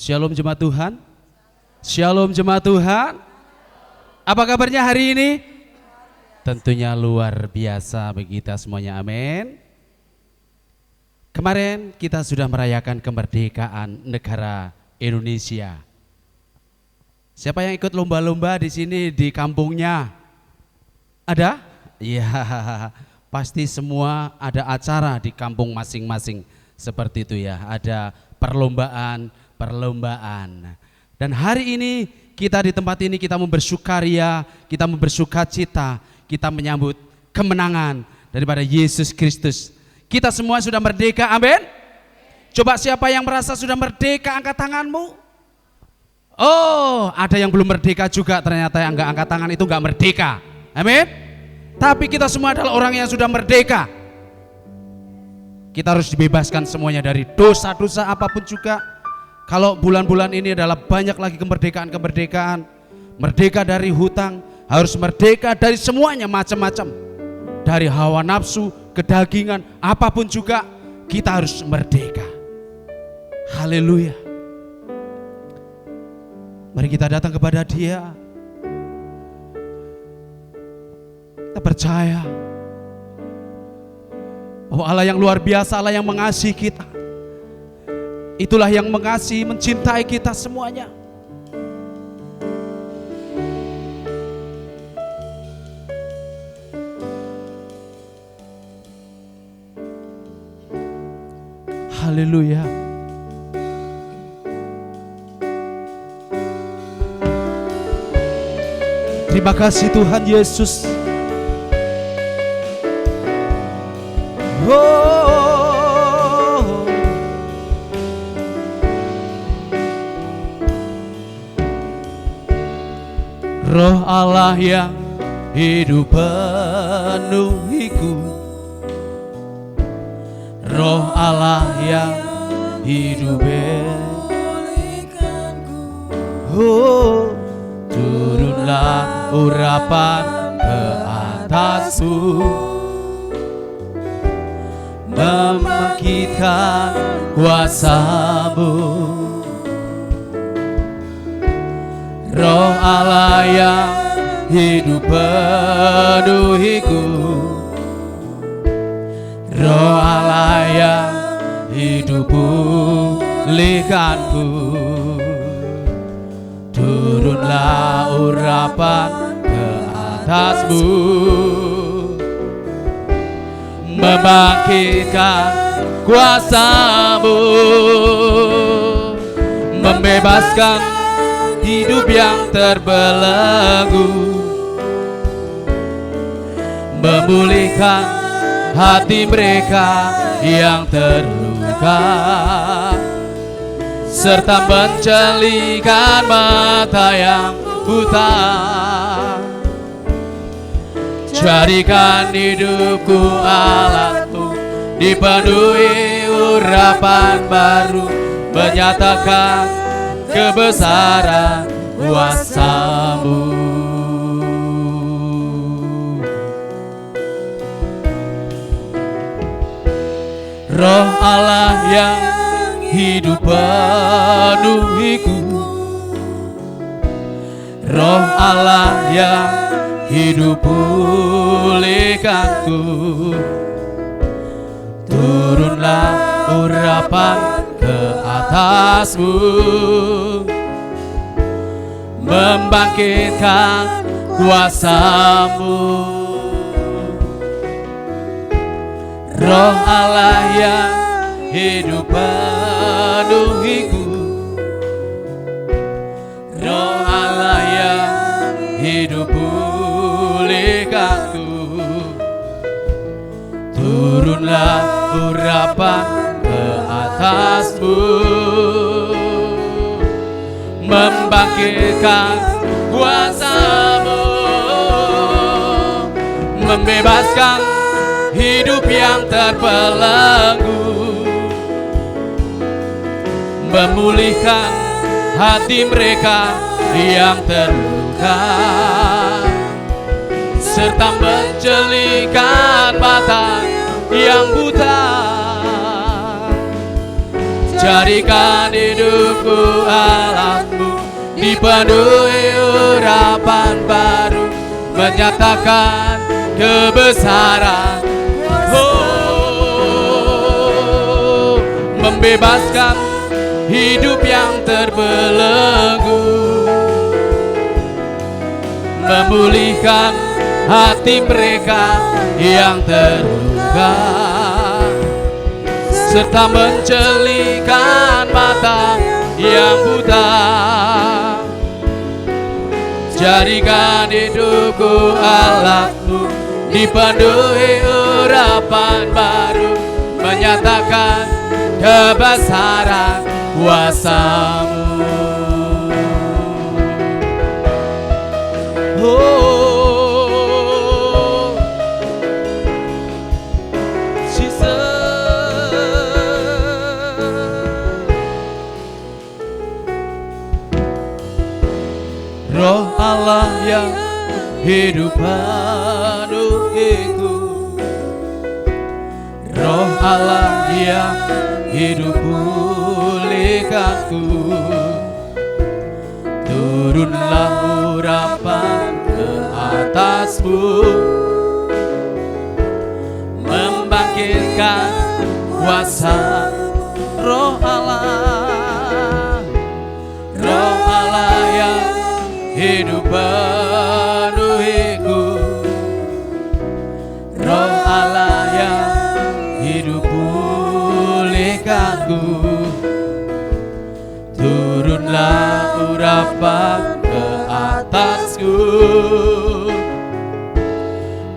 Shalom jemaat Tuhan. Shalom jemaat Tuhan. Apa kabarnya hari ini? Tentunya luar biasa bagi kita semuanya, amin. Kemarin kita sudah merayakan kemerdekaan negara Indonesia. Siapa yang ikut lomba-lomba di sini di kampungnya? Ada? Iya, pasti semua ada acara di kampung masing-masing seperti itu ya. Ada perlombaan. Dan hari ini kita di tempat ini kita bersukaria, kita bersukacita, kita menyambut kemenangan daripada Yesus Kristus. Kita semua sudah merdeka, amin. Coba siapa yang merasa sudah merdeka, angkat tanganmu. Oh, ada yang belum merdeka juga, ternyata yang enggak angkat tangan itu enggak merdeka, amin. Tapi kita semua adalah orang yang sudah merdeka. Kita harus dibebaskan semuanya dari dosa-dosa apapun juga. Kalau bulan-bulan ini adalah banyak lagi kemerdekaan. Merdeka dari hutang, harus merdeka dari semuanya macam-macam. Dari hawa nafsu, kedagingan, apapun juga kita harus merdeka. Haleluya. Mari kita datang kepada Dia. Kita percaya bahwa Allah yang luar biasa, Allah yang mengasihi kita. Itulah yang mengasihi, mencintai kita semuanya. Haleluya. Terima kasih Tuhan Yesus. Roh Allah yang hidup penuhiku, Roh Allah yang hidup pulihkanku. Oh, turunlah urapan ke atasku, membangkitkan kuasa-Mu. Roh Allah yang hidup penuhiku, Roh Allah yang hidup pulihkanku. Turunlah urapan ke atas-Mu, membangkitkan kuasa-Mu, membebaskan hidup yang terbelenggu, memulihkan hati mereka yang terluka, serta mencelikan mata yang buta. Jadikan hidupku alatmu, dipenuhi urapan baru, menyatakan kebesaran kuasa-Mu. Roh Allah yang hidup penuhiku, Roh Allah yang hidup pulihkanku. Turunlah urapan ke atas-Mu, membangkitkan kuasa-Mu. Roh Allah yang hidup penuhiku, Roh Allah yang hidup pulihkanku. Turunlah urapan ke atas-Mu, membangkitkan kuasa-Mu, membebaskan hidup yang terbelenggu, memulihkan hati mereka yang terluka, serta mencelikan mata yang buta. Jadikan hidupku alatmu, dipenuhi urapan baru, menyatakan kebesaran. Oh, membebaskan hidup yang terbelenggu, memulihkan hati mereka yang terluka, serta mencelikan mata yang buta. Jadikan hidupku alatmu, dipenuhi urapan baru, menyatakan kebesaran kuasa-Mu. Oh, Jesus. Roh Allah yang hidup penuhiku, Roh Allah yang hidup pulihkanku, turunlah urapan ke atasmu, membangkitkan kuasa. Roh Allah, Roh Allah yang hidup penuhiku, Roh Allah yang hidup pulihkanku, turunlah urapan ke atasku,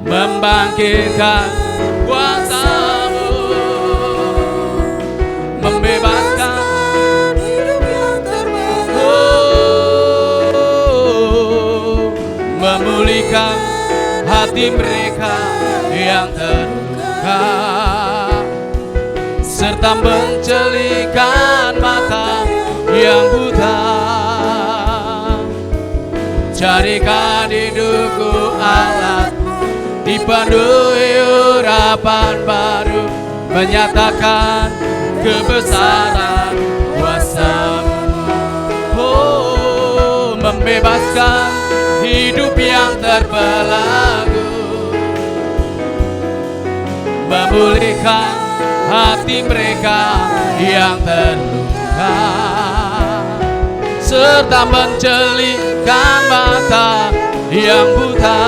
membangkitkan kuasa-Mu, membebaskan hidup yang terbelenggu, memulihkan hati mereka yang terluka, serta mencelikan mata yang buta. Jadikan hidupku alatmu, dipenuhi urapan baru, menyatakan kebesaran kuasa-Mu. Oh, membebaskan hidup yang terbelenggu, memulihkan hati mereka yang terluka, serta mencelikan mata yang buta.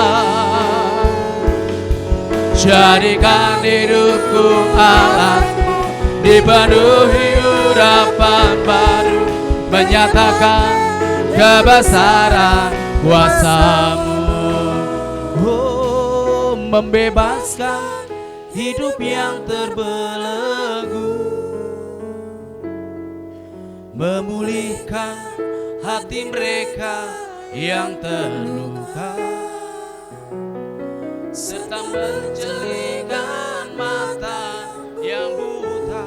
Jadikan hidupku alatmu, dipenuhi urapan baru, menyatakan kebesaran kuasa-Mu. Oh, membebaskan hidup yang terbelenggu, memulihkan hati mereka yang terluka, serta mencelikan mata yang buta.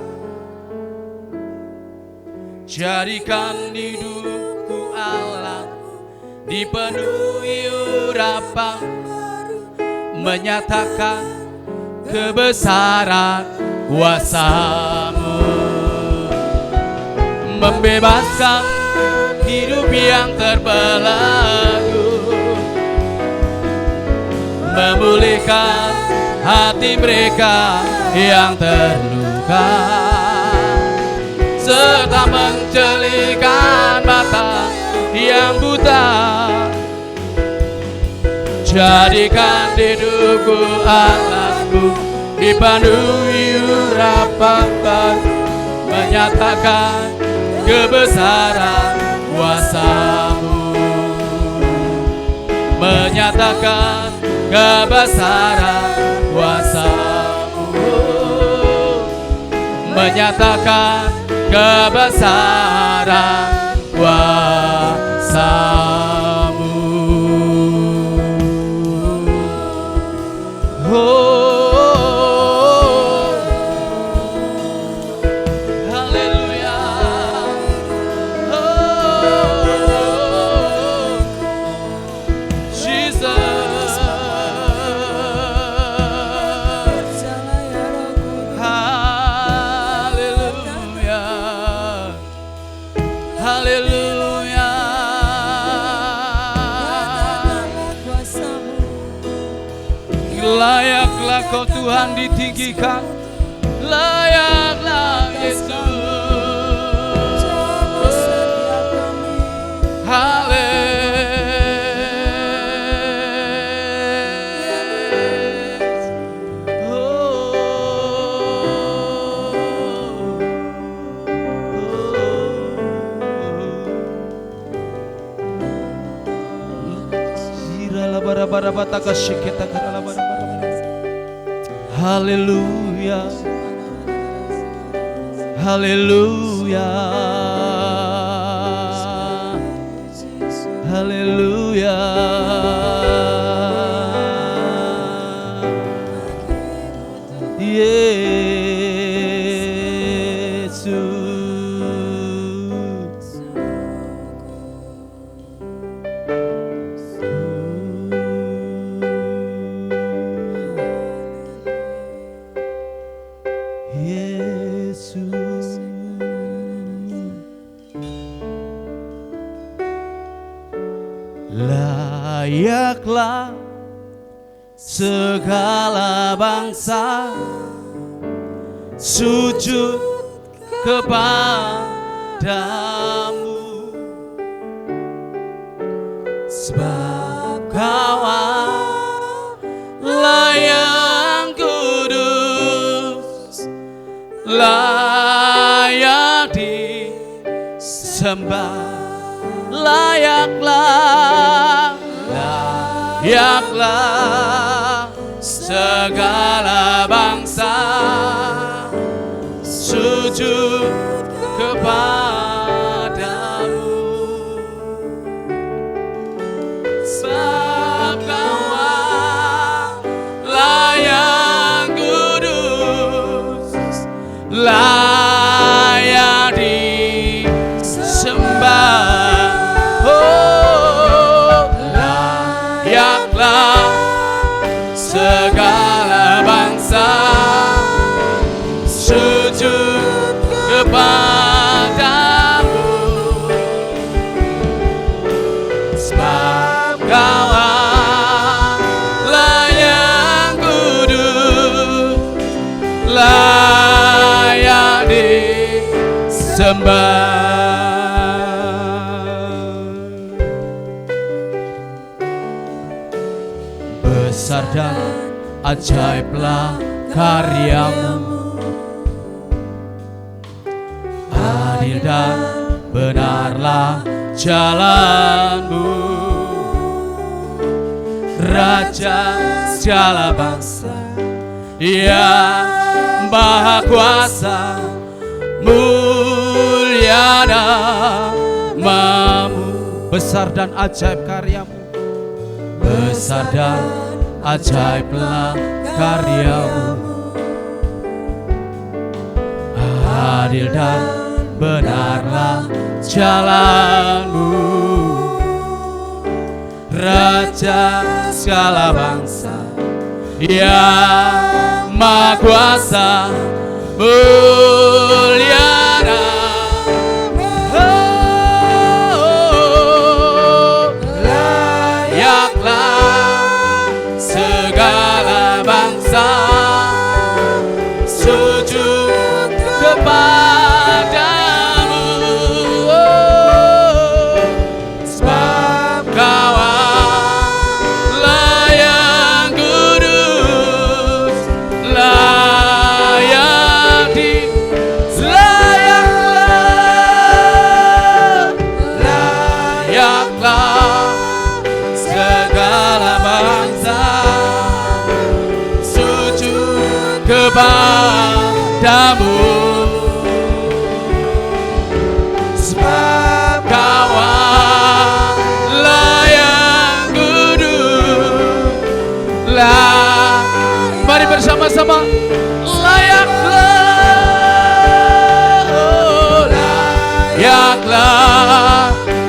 Jadikan hidupku alatmu, dipenuhi urapan, menyatakan kebesaran kuasa-Mu, membebaskan hidup yang terbelenggu, memulihkan hati mereka yang terluka, serta mencelikan mata yang buta. Jadikan hidupku alatmu, dipenuhi urapan baru, menyatakan kebesaran kuasa-Mu, menyatakan kebesaran kuasa-Mu, menyatakan kebesaran kuasa-Mu. Oh, haleluya. Oh, Jesus. Haleluya. Layaklah Kau Tuhan ditinggikan, layaklah Yesus. Haleluya, haleluya, haleluya. Layaklah segala bangsa sujud kepadamu, sebab Kau Allah yang kudus, layak disembah. Layaklah, layaklah segala bangsa sujud kepadamu, sebab Kau Allah yang kudus, layak disembah. Segala bangsa sujud kepadamu, sebab Kau Allah yang kudus, layak disembah. Besar dan ajaiblah karyamu, adil dan benarlah jalanmu, Raja segala bangsa yang Maha Kuasa, mulia namamu. Besar dan ajaib karyamu, besar dan ajaiblah karyamu, adil dan benarlah jalanmu, Raja segala bangsa yang Maha Kuasa, mulia sujud kepadamu, sebab Kau Allah yang kudus, layak layaklah segala bangsa sujud kepadamu, sebab Kau Allah yang kudus, mari bersama-sama, layaklah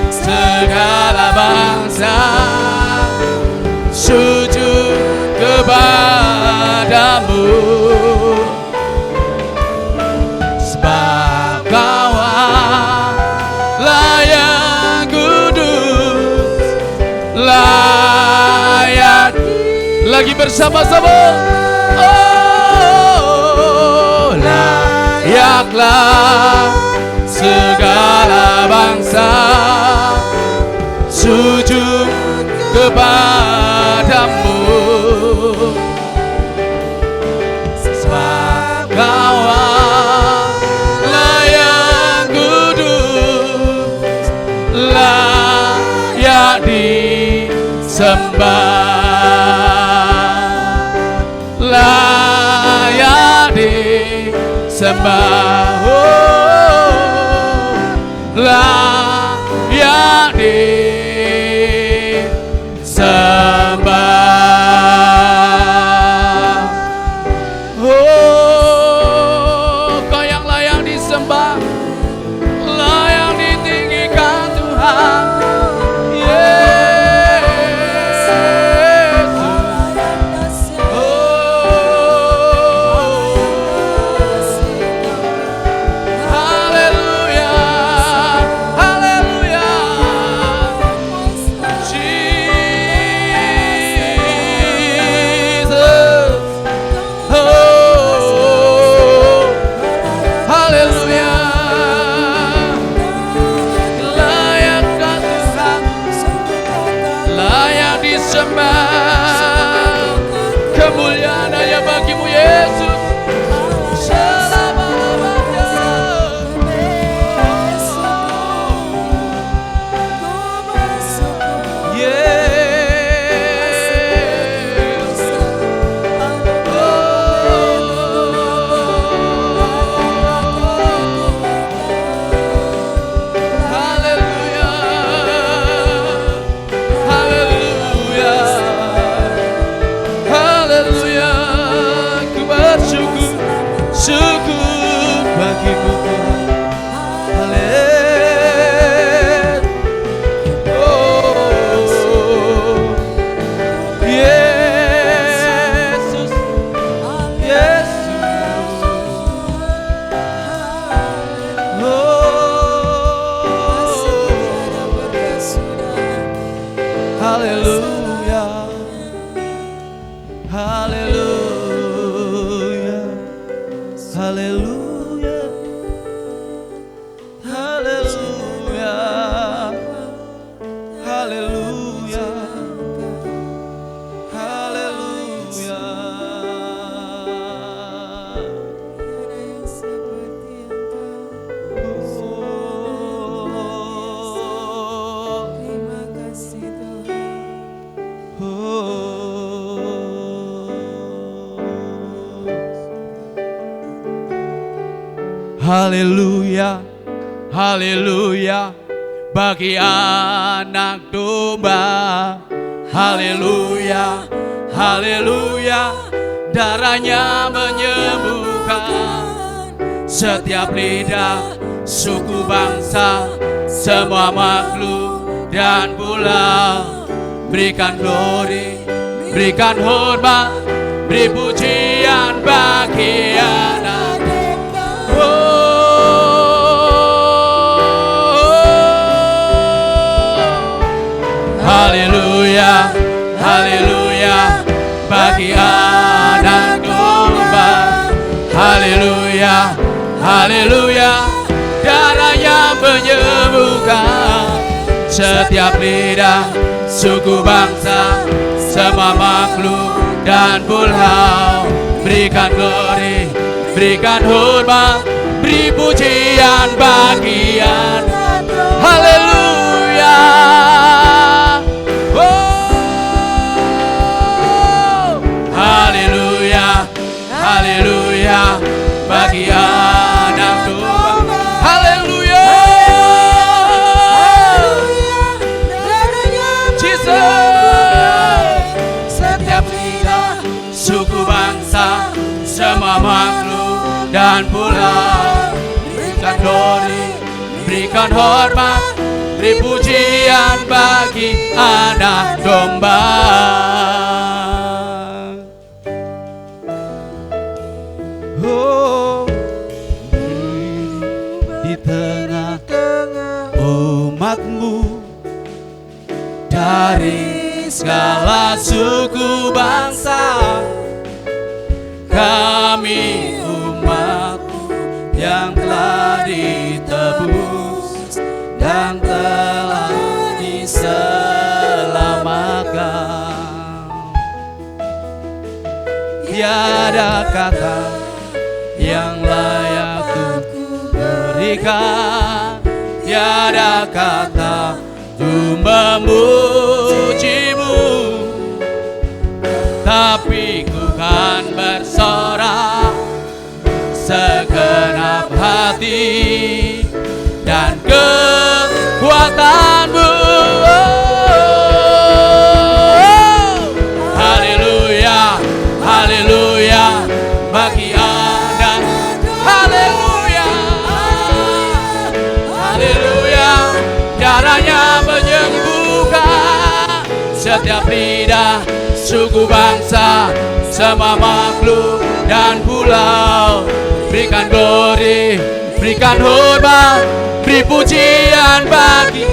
segala bangsa sujud kepadamu, sebab Kau Allah yang kudus, layak lagi bersama-sama. Oh, layaklah segala bangsa sujud kepadamu, sebab Kaulah yang kudus, layak disembah, layak disembah, layak disembah. Oh, Kau yang layak disembah, layak ditinggikan Tuhan. Kemuliaan hanya bagimu Yesus selama-lamanya. Yes. Haleluya, haleluya, haleluya. Ku bersyukur, syukur bagimu Tuhan. Oh, Yesus, Yesus. Oh, haleluya, haleluya, haleluya, haleluya, haleluya, haleluya. Terima kasih Tuhan. Haleluya, haleluya, bagi anak domba. Haleluya, haleluya, darahnya menyembuhkan setiap lidah, suku, bangsa, semua makhluk dan pulau. Berikan glory, berikan hormat, beri pujian bagi anak. Haleluya, haleluya, bagi anak domba. Haleluya, haleluya, darahnya menyembuhkan setiap lidah, suku, bangsa, semua makhluk dan pulau. Berikan glory, berikan hormat, beri pujian bagi anak. Haleluya. Haleluya, haleluya, bagi anak domba. Haleluya, Jesus. Setiap lidah, suku, bangsa, semua makhluk dan pulau. Berikan glory, berikan hormat, beri pujian bagi anak domba. Di tengah umatmu dari segala segala suku bangsa. Kami umat-Mu yang telah ditebus dan telah diselamatkan. Tiada kata yang layak ku berikan, tiada kata untuk memuji-Mu, tapi ku kan bersorak segenap hati dan kekuatan-Mu. Haleluya, haleluya bagi Anda. Haleluya, haleluya. Darahnya menyembuhkan setiap lidah, suku bangsa, semua makhluk dan pulau. Berikan glory, berikan hormat, beri pujian bagi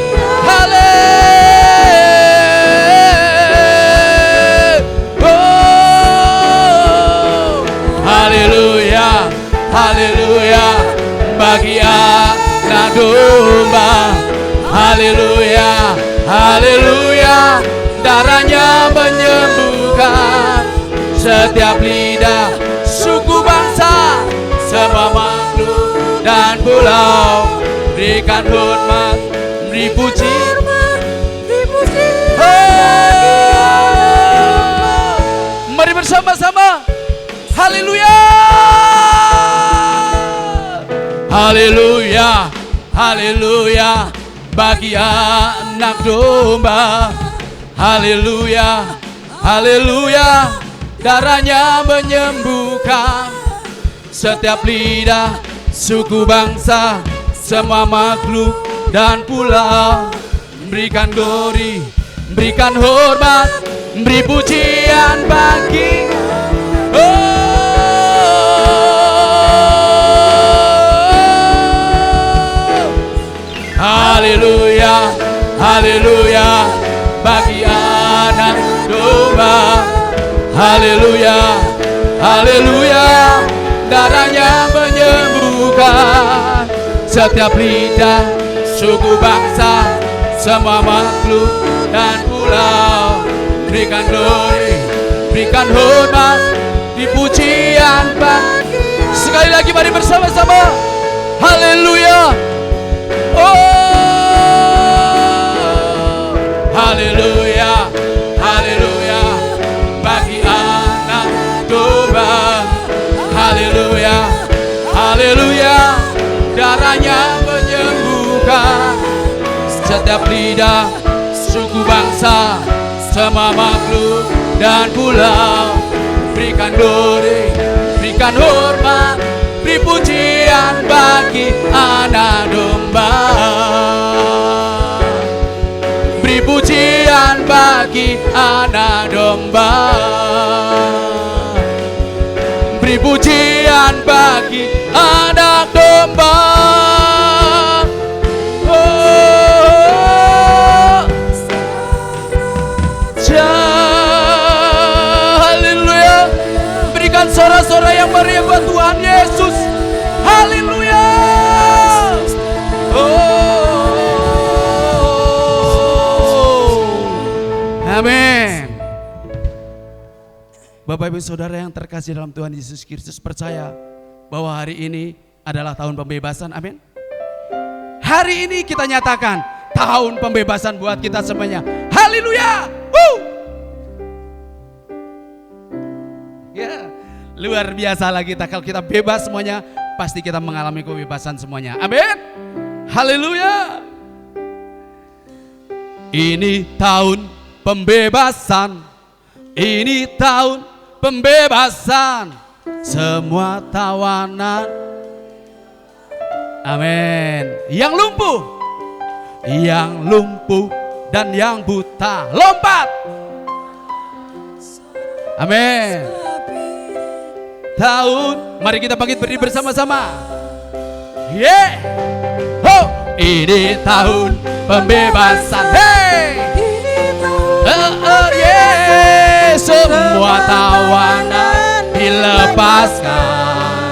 haleluya, haleluya bagi anak domba. Haleluya, haleluya. Darahnya menyembuhkan setiap lidah, suku bangsa, semua makhluk dan pulau. Berikan hormat, beri puji. Mari bersama-sama. Haleluya, haleluya, haleluya bagi anak domba. Haleluya, haleluya. Darahnya menyembuhkan setiap lidah, suku bangsa, semua makhluk dan pulau. Berikan glory, berikan hormat, beri pujian bagi haleluya, haleluya bagi anak domba. Haleluya, haleluya. Darahnya menyembuhkan setiap lidah, suku bangsa, semua makhluk dan pulau. Berikan glory, berikan hormat, dipujian bagi. Sekali lagi mari bersama-sama. Haleluya. Haleluya, haleluya bagi anak domba. Haleluya, haleluya. Darahnya menyembuhkan setiap lidah, suku bangsa, semua makhluk dan pulau. Berikan glory, berikan hormat, beri pujian bagi anak domba. Beri pujian bagi anak domba. Beri pujian bagi anak domba. Haleluya. Berikan sorak-sorak yang meriah buat Tuhan Yesus. Haleluya. Amin. Bapak Ibu Saudara yang terkasih dalam Tuhan Yesus Kristus, percaya bahwa hari ini adalah tahun pembebasan. Amin. Hari ini kita nyatakan tahun pembebasan buat kita semuanya. Haleluya. Ya, luar biasa lagi kita, kalau kita bebas semuanya, pasti kita mengalami kebebasan semuanya. Amin. Haleluya. Ini tahun pembebasan, ini tahun pembebasan semua tawanan. Amin. Yang lumpuh dan yang buta lompat. Amin. Tahun, mari kita bangkit berdiri bersama-sama. Yeah. Oh, ini tahun pembebasan. Hey. Yeah. membebaskan,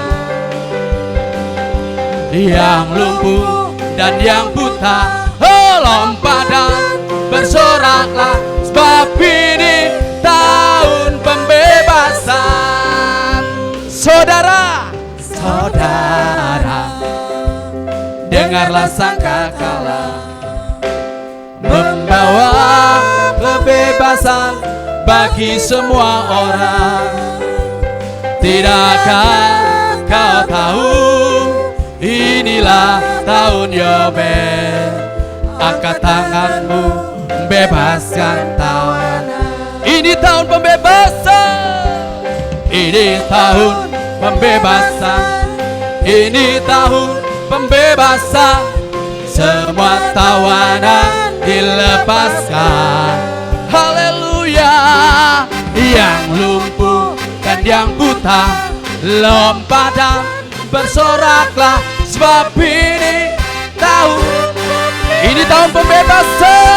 yang lumpuh dan yang buta, lompat dan bersoraklah, sebab ini tahun pembebasan. Saudara, dengarlah sangkakala membawa kebebasan bagi semua orang. Tidakkah kau tahu, inilah tahun Yobel. Angkat tanganmu, bebaskan tawanan. Ini tahun pembebasan, ini tahun pembebasan, ini tahun pembebasan. Semua tawanan dilepaskan. Haleluya. Yang lumpuh dan yang buta, lompat dan bersoraklah, sebab ini tahun pembebasan.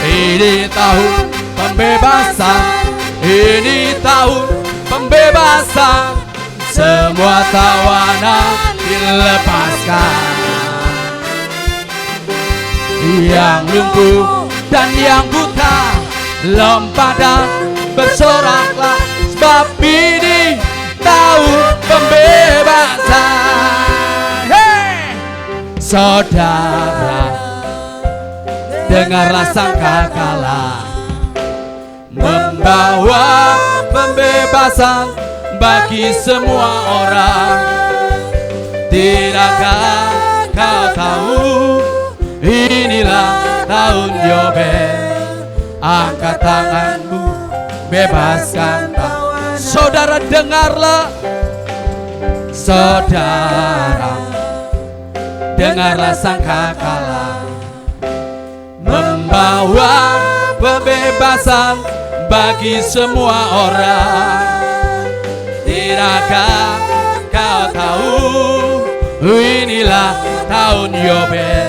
Ini tahun pembebasan, ini tahun pembebasan. Semua tawanan dilepaskan. Yang lumpuh dan yang buta, lompat dan bersoraklah, sebab ini tahun pembebasan. Hey! Saudara, dengarlah sangkakala membawa pembebasan bagi semua orang. Tidakkah kau tahu, inilah tahun Yobel. Angkat tanganmu, bebaskan tawanan. Saudara, dengarlah. Saudara, dengarlah sangkakala membawa pembebasan bagi semua orang. Tidakkah kau tahu, inilah tahun Yobel.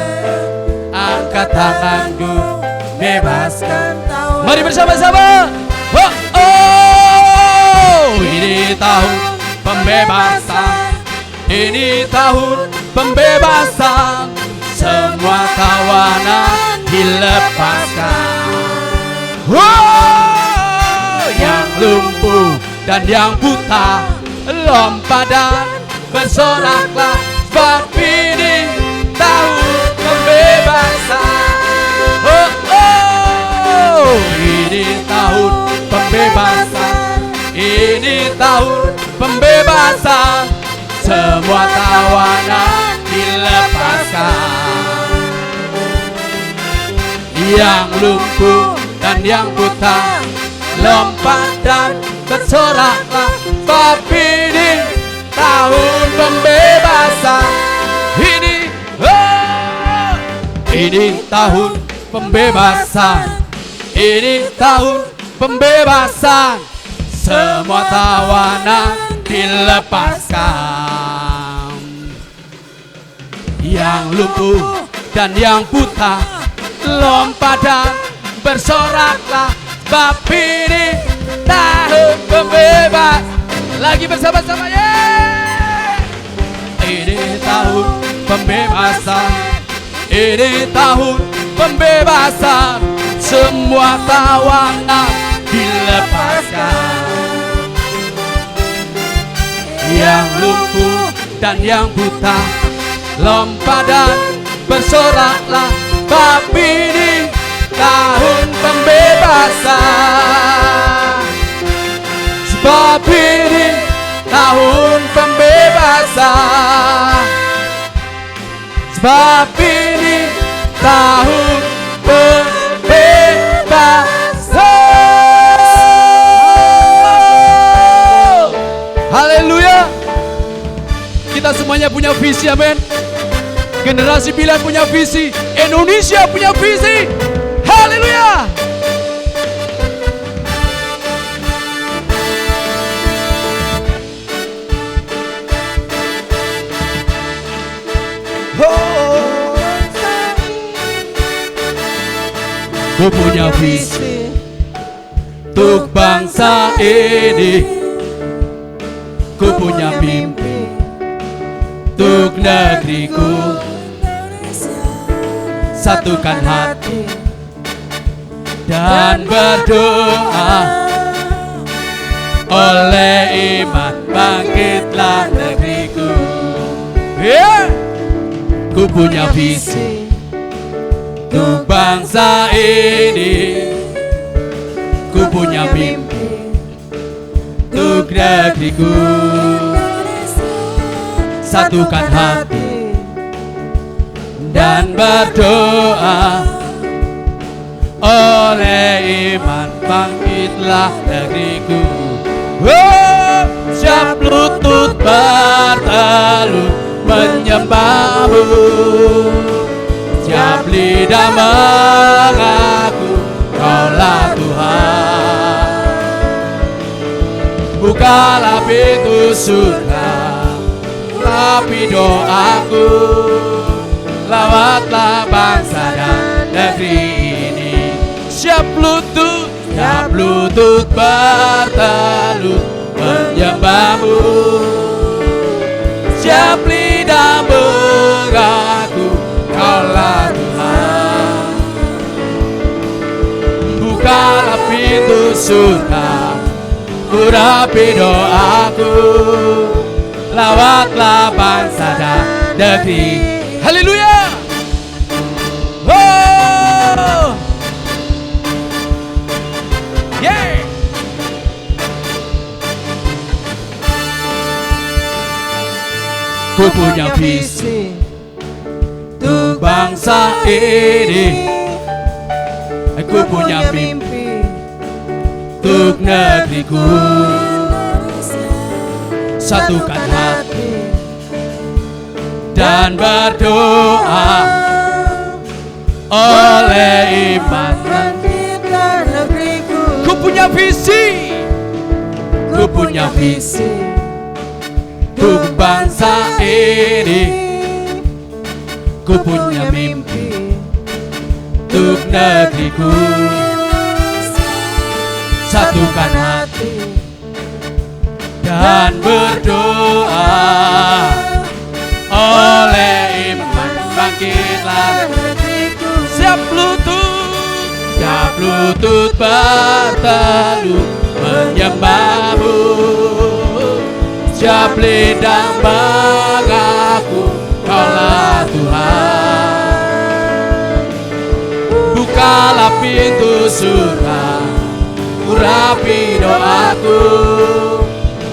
Angkat tanganku, bebaskan tawanan. Mari bersama-sama. Oh, oh, ini tahun pembebasan, ini tahun pembebasan. Semua tawanan dilepaskan. Oh, yang lumpuh dan yang buta, lompat dan bersoraklah, sebab ini tahun pembebasan. Oh, oh, ini tahun pembebasan, ini tahun pembebasan. Semua tawanan dilepaskan. Yang lumpuh dan yang buta, lompat dan bersoraklah, sebab ini tahun pembebasan. Ini tahun pembebasan, ini tahun pembebasan. Semua tawanan dilepaskan. Yang lumpuh dan yang buta, lompat dan bersoraklah, sebab ini tahun pembebasan. Lagi bersama-sama, yeah! Ini tahun pembebasan, ini tahun pembebasan. Semua tawanan dilepaskan. Yang lumpuh dan yang buta, lompat dan bersoraklah, sebab ini tahun pembebasan. Sebab ini tahun pembebasan. Sebab ini tahun pembebasan. Haleluya. Kita semuanya punya visi, amin. Generasi pilihan punya visi, Indonesia punya visi. Haleluya. Ku punya visi untuk bangsa ini, ku punya mimpi untuk negeriku. Satukan hati dan berdoa, oleh iman bangkitlah negeriku. Ku punya visi untuk bangsa ini, ku punya mimpi untuk negeriku. Satukan hati dan berdoa, oleh iman bangkitlah negeriku. Siap lutut bertelut menyembahmu, siap lidah mengaku Kaulah Tuhan. Bukalah pintu surga, tapi doaku, lawatlah bangsa dan negeri ini. Siap lutut bertelut menyembahmu, siap lidah mengaku Kaulah Tuhan. Bukalah pintu surga, urapi doaku, lawatlah bangsa dan negeri. Haleluya. Oh, yeah. Ku punya visi untuk bangsa ini, ku punya mimpi untuk negeriku. Satukan hati dan berdoa, oleh iman bangkitlah negeriku. ku punya visi, ku punya visi untuk bangsa ini, ku punya mimpi untuk negeriku. Satukan hati dan berdoa, oleh iman bangkitlah negeriku. Siap lutut bertelut menyembahmu, siap lidah mengaku Kaulah Tuhan. Bukalah pintu surga, urapi doaku,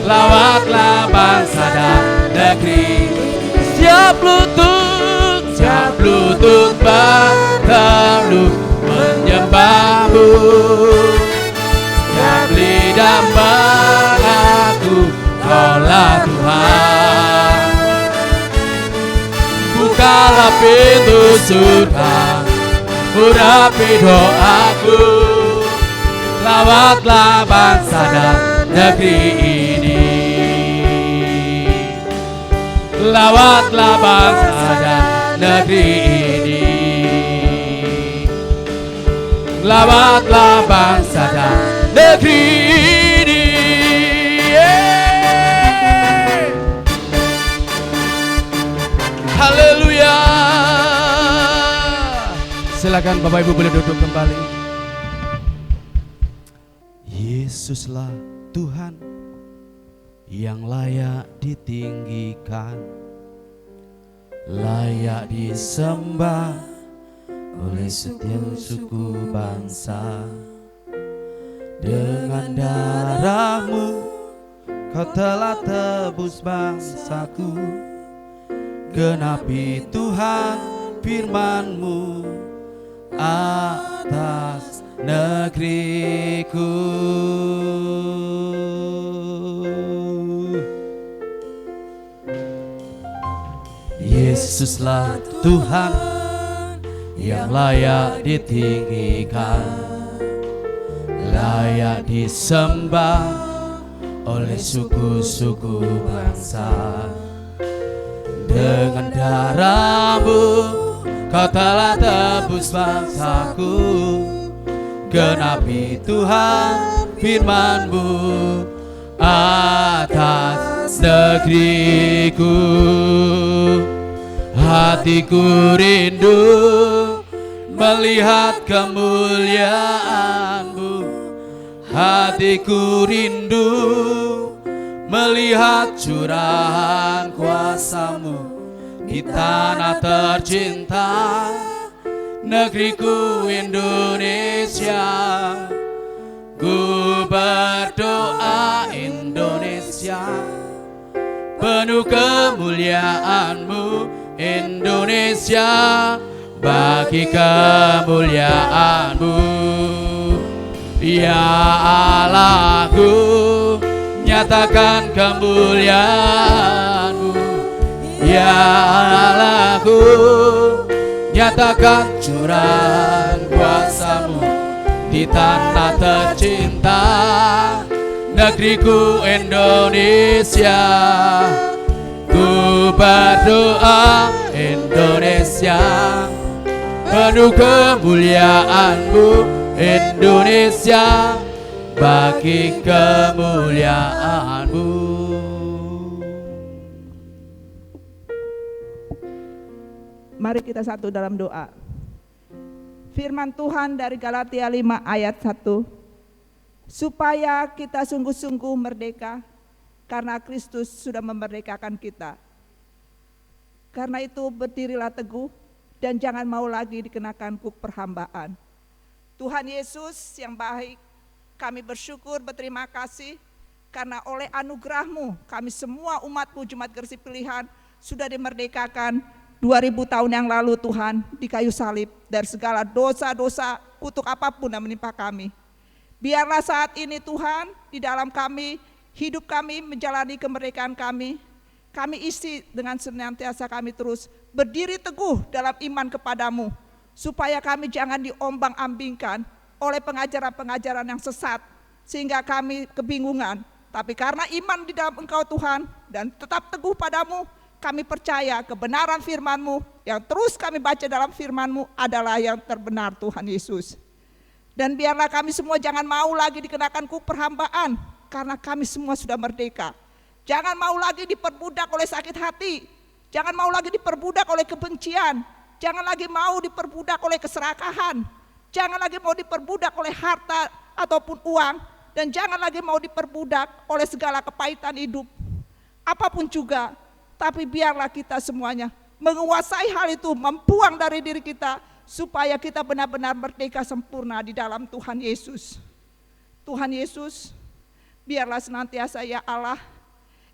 lawatlah bangsa dan negeri. Siap lutut bertelut menyembahmu, siap lidah mengaku Kaulah Tuhan. Bukalah pintu surga, urapi doaku, lawatlah bangsa dan negeri ini. Lawatlah bangsa dan negeri ini. Lawatlah bangsa dan negeri ini. Yeah. Haleluya. Silakan Bapak Ibu boleh duduk kembali. Yesuslah Tuhan yang layak ditinggikan, layak disembah oleh setiap suku bangsa. Dengan darah-Mu Kau telah tebus bangsaku, genapi Tuhan firman-Mu atas negeriku. Yesuslah Tuhan yang layak ditinggikan, layak disembah oleh suku-suku bangsa. Dengan darah-Mu Kau telah tebus bangsaku, genapi Tuhan firman-Mu atas negeriku. Hatiku rindu melihat kemuliaan-Mu. Hatiku rindu melihat curahan kuasa-Mu di tanah tercinta, negeriku Indonesia. Ku berdoa Indonesia, penuh kemuliaan-Mu Indonesia, bagi kemuliaan-Mu. Ya Allahku, nyatakan kemuliaan-Mu. Ya Allahku, nyatakan curahan kuasa-Mu di tanah tercinta, negeriku Indonesia. Ku berdoa Indonesia, penuh kemuliaan-Mu Indonesia, bagi kemuliaan-Mu. Mari kita satu dalam doa. Firman Tuhan dari Galatia 5 ayat 1. Supaya kita sungguh-sungguh merdeka, karena Kristus sudah memerdekakan kita. Karena itu berdirilah teguh dan jangan mau lagi dikenakan kuk perhambaan. Tuhan Yesus yang baik, kami bersyukur, berterima kasih karena oleh anugerah-Mu kami semua umat-Mu Jemaat Gersik Pilihan sudah dimerdekakan 2000 tahun yang lalu Tuhan di kayu salib dari segala dosa-dosa kutuk apapun yang menimpa kami. Biarlah saat ini Tuhan di dalam kami, hidup kami menjalani kemerdekaan kami isi dengan senantiasa kami terus berdiri teguh dalam iman kepadamu, supaya kami jangan diombang-ambingkan oleh pengajaran-pengajaran yang sesat sehingga kami kebingungan. Tapi karena iman di dalam Engkau Tuhan dan tetap teguh padamu, kami percaya kebenaran firman-Mu yang terus kami baca dalam firman-Mu adalah yang terbenar Tuhan Yesus. Dan biarlah kami semua jangan mau lagi dikenakan kuk perhambaan, karena kami semua sudah merdeka. Jangan mau lagi diperbudak oleh sakit hati, jangan mau lagi diperbudak oleh kebencian, jangan lagi mau diperbudak oleh keserakahan, jangan lagi mau diperbudak oleh harta ataupun uang, dan jangan lagi mau diperbudak oleh segala kepahitan hidup. Apapun juga, tapi biarlah kita semuanya menguasai hal itu, membuang dari diri kita, supaya kita benar-benar merdeka sempurna di dalam Tuhan Yesus. Tuhan Yesus, biarlah senantiasa ya Allah,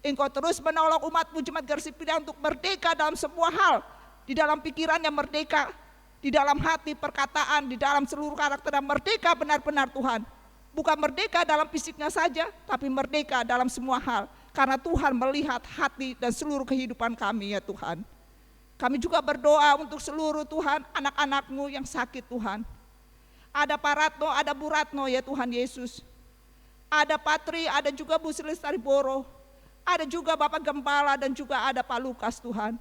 Engkau terus menolong umat-Mu Jemaat Gersik Pilihan untuk merdeka dalam semua hal, di dalam pikirannya merdeka, di dalam hati, perkataan, di dalam seluruh karakternya merdeka benar-benar Tuhan. Bukan merdeka dalam fisiknya saja, tapi merdeka dalam semua hal, karena Tuhan melihat hati dan seluruh kehidupan kami ya Tuhan. Kami juga berdoa untuk seluruh Tuhan anak-anak-Mu yang sakit Tuhan. Ada Pak Ratno, ada Bu Ratno ya Tuhan Yesus. Ada Patri, ada juga Bu Sri Lestari Boro. Ada juga Bapak Gembala dan juga ada Pak Lukas Tuhan.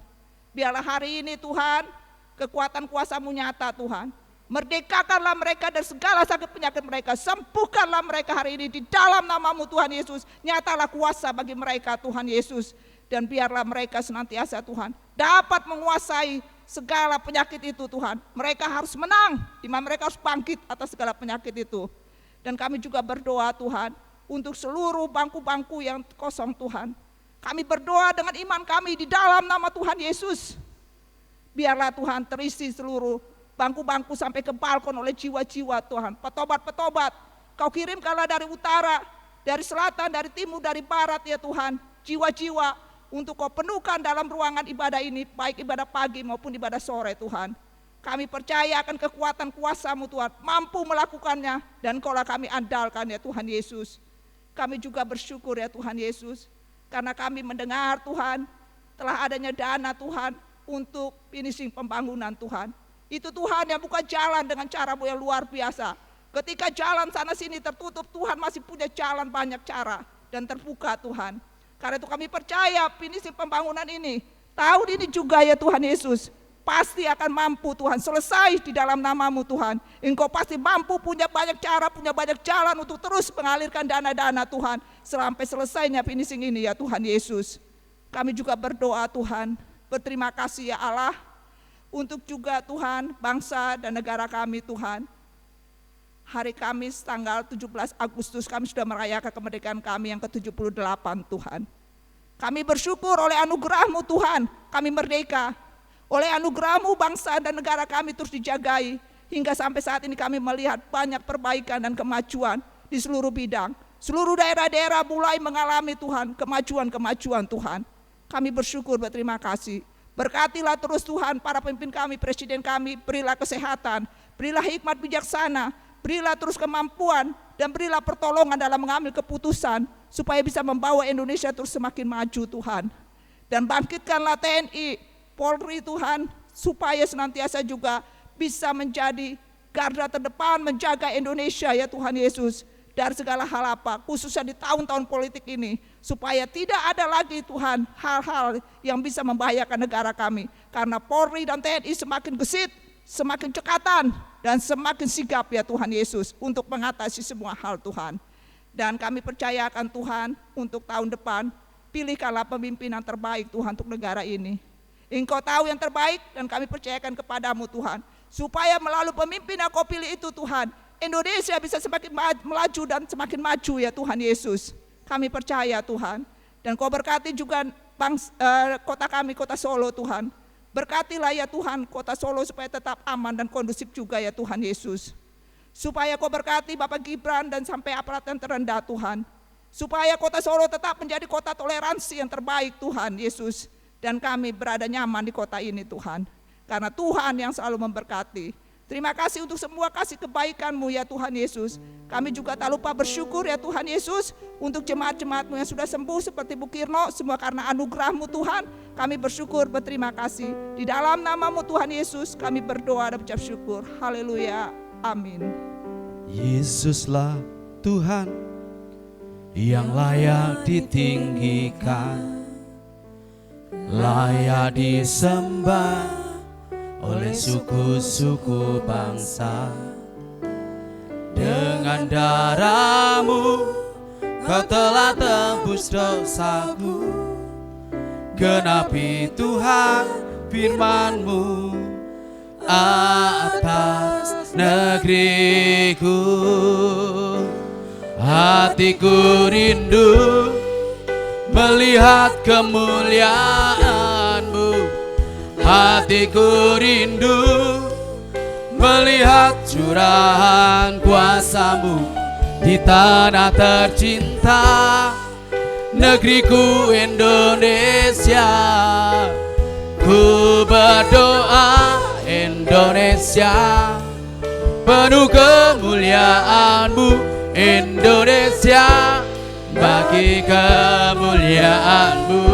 Biarlah hari ini Tuhan, kekuatan kuasa-Mu nyata Tuhan. Merdekakanlah mereka dari segala sakit penyakit mereka. Sembuhkanlah mereka hari ini di dalam nama-Mu Tuhan Yesus. Nyatalah kuasa bagi mereka Tuhan Yesus. Dan biarlah mereka senantiasa Tuhan dapat menguasai segala penyakit itu Tuhan. Mereka harus menang, di mana mereka harus bangkit atas segala penyakit itu. Dan kami juga berdoa Tuhan untuk seluruh bangku-bangku yang kosong Tuhan. Kami berdoa dengan iman kami di dalam nama Tuhan Yesus. Biarlah Tuhan terisi seluruh bangku-bangku sampai ke balkon oleh jiwa-jiwa Tuhan. Petobat-petobat, Kau kirimkanlah dari utara, dari selatan, dari timur, dari barat ya Tuhan. Jiwa-jiwa untuk Kau penuhkan dalam ruangan ibadah ini, baik ibadah pagi maupun ibadah sore Tuhan. Kami percaya akan kekuatan kuasa-Mu Tuhan, mampu melakukannya, dan Kaulah kami andalkan ya Tuhan Yesus. Kami juga bersyukur ya Tuhan Yesus, karena kami mendengar Tuhan, telah adanya dana Tuhan untuk finishing pembangunan Tuhan. Itu Tuhan yang buka jalan dengan cara-Mu yang luar biasa. Ketika jalan sana sini tertutup, Tuhan masih punya jalan banyak cara dan terbuka Tuhan. Karena itu kami percaya finishing pembangunan ini, tahun ini juga ya Tuhan Yesus, pasti akan mampu Tuhan selesai di dalam nama-Mu Tuhan. Engkau pasti mampu, punya banyak cara, punya banyak jalan untuk terus mengalirkan dana-dana Tuhan sampai selesainya finishing ini ya Tuhan Yesus. Kami juga berdoa Tuhan, berterima kasih ya Allah untuk juga Tuhan bangsa dan negara kami Tuhan. Hari Kamis tanggal 17 Agustus kami sudah merayakan kemerdekaan kami yang ke-78 Tuhan. Kami bersyukur oleh anugerah-Mu Tuhan, kami merdeka. Oleh anugerah-Mu bangsa dan negara kami terus dijagai. Hingga sampai saat ini kami melihat banyak perbaikan dan kemajuan di seluruh bidang. Seluruh daerah-daerah mulai mengalami Tuhan, kemajuan-kemajuan Tuhan. Kami bersyukur, berterima kasih. Berkatilah terus Tuhan para pemimpin kami, presiden kami, berilah kesehatan, berilah hikmat bijaksana, berilah terus kemampuan, dan berilah pertolongan dalam mengambil keputusan, supaya bisa membawa Indonesia terus semakin maju Tuhan. Dan bangkitkanlah TNI, Polri Tuhan, supaya senantiasa juga bisa menjadi garda terdepan menjaga Indonesia ya Tuhan Yesus. Dari segala hal apa, khususnya di tahun-tahun politik ini, supaya tidak ada lagi Tuhan hal-hal yang bisa membahayakan negara kami. Karena Polri dan TNI semakin gesit, semakin cekatan, dan semakin sigap ya Tuhan Yesus untuk mengatasi semua hal Tuhan. Dan kami percayakan Tuhan untuk tahun depan, pilihkanlah pemimpin yang terbaik Tuhan untuk negara ini. Engkau tahu yang terbaik dan kami percayakan kepadamu Tuhan. Supaya melalui pemimpin yang kau pilih itu Tuhan, Indonesia bisa semakin melaju dan semakin maju ya Tuhan Yesus. Kami percaya Tuhan. Dan kau berkati juga kota kami, kota Solo Tuhan. Berkatilah ya Tuhan kota Solo supaya tetap aman dan kondusif juga ya Tuhan Yesus. Supaya kau berkati Bapak Gibran dan sampai aparat yang terendah Tuhan. Supaya kota Solo tetap menjadi kota toleransi yang terbaik Tuhan Yesus. Dan kami berada nyaman di kota ini Tuhan. Karena Tuhan yang selalu memberkati. Terima kasih untuk semua kasih kebaikan-Mu ya Tuhan Yesus. Kami juga tak lupa bersyukur ya Tuhan Yesus. Untuk jemaat-jemaat-Mu yang sudah sembuh seperti Bu Kirno. Semua karena anugerah-Mu Tuhan. Kami bersyukur, berterima kasih. Di dalam nama-Mu Tuhan Yesus kami berdoa dan ucap syukur. Haleluya. Amin. Yesuslah Tuhan yang layak ditinggikan, layak disembah oleh suku-suku bangsa. Dengan darah-Mu Kau telah tebus dosaku. Genapi Tuhan firman-Mu atas negeriku. Hatiku rindu melihat kemuliaan-Mu. Hatiku rindu melihat curahan kuasa-Mu di tanah tercinta, negeriku Indonesia. Ku berdoa Indonesia penuh kemuliaan-Mu. Indonesia bagi kemuliaan-Mu.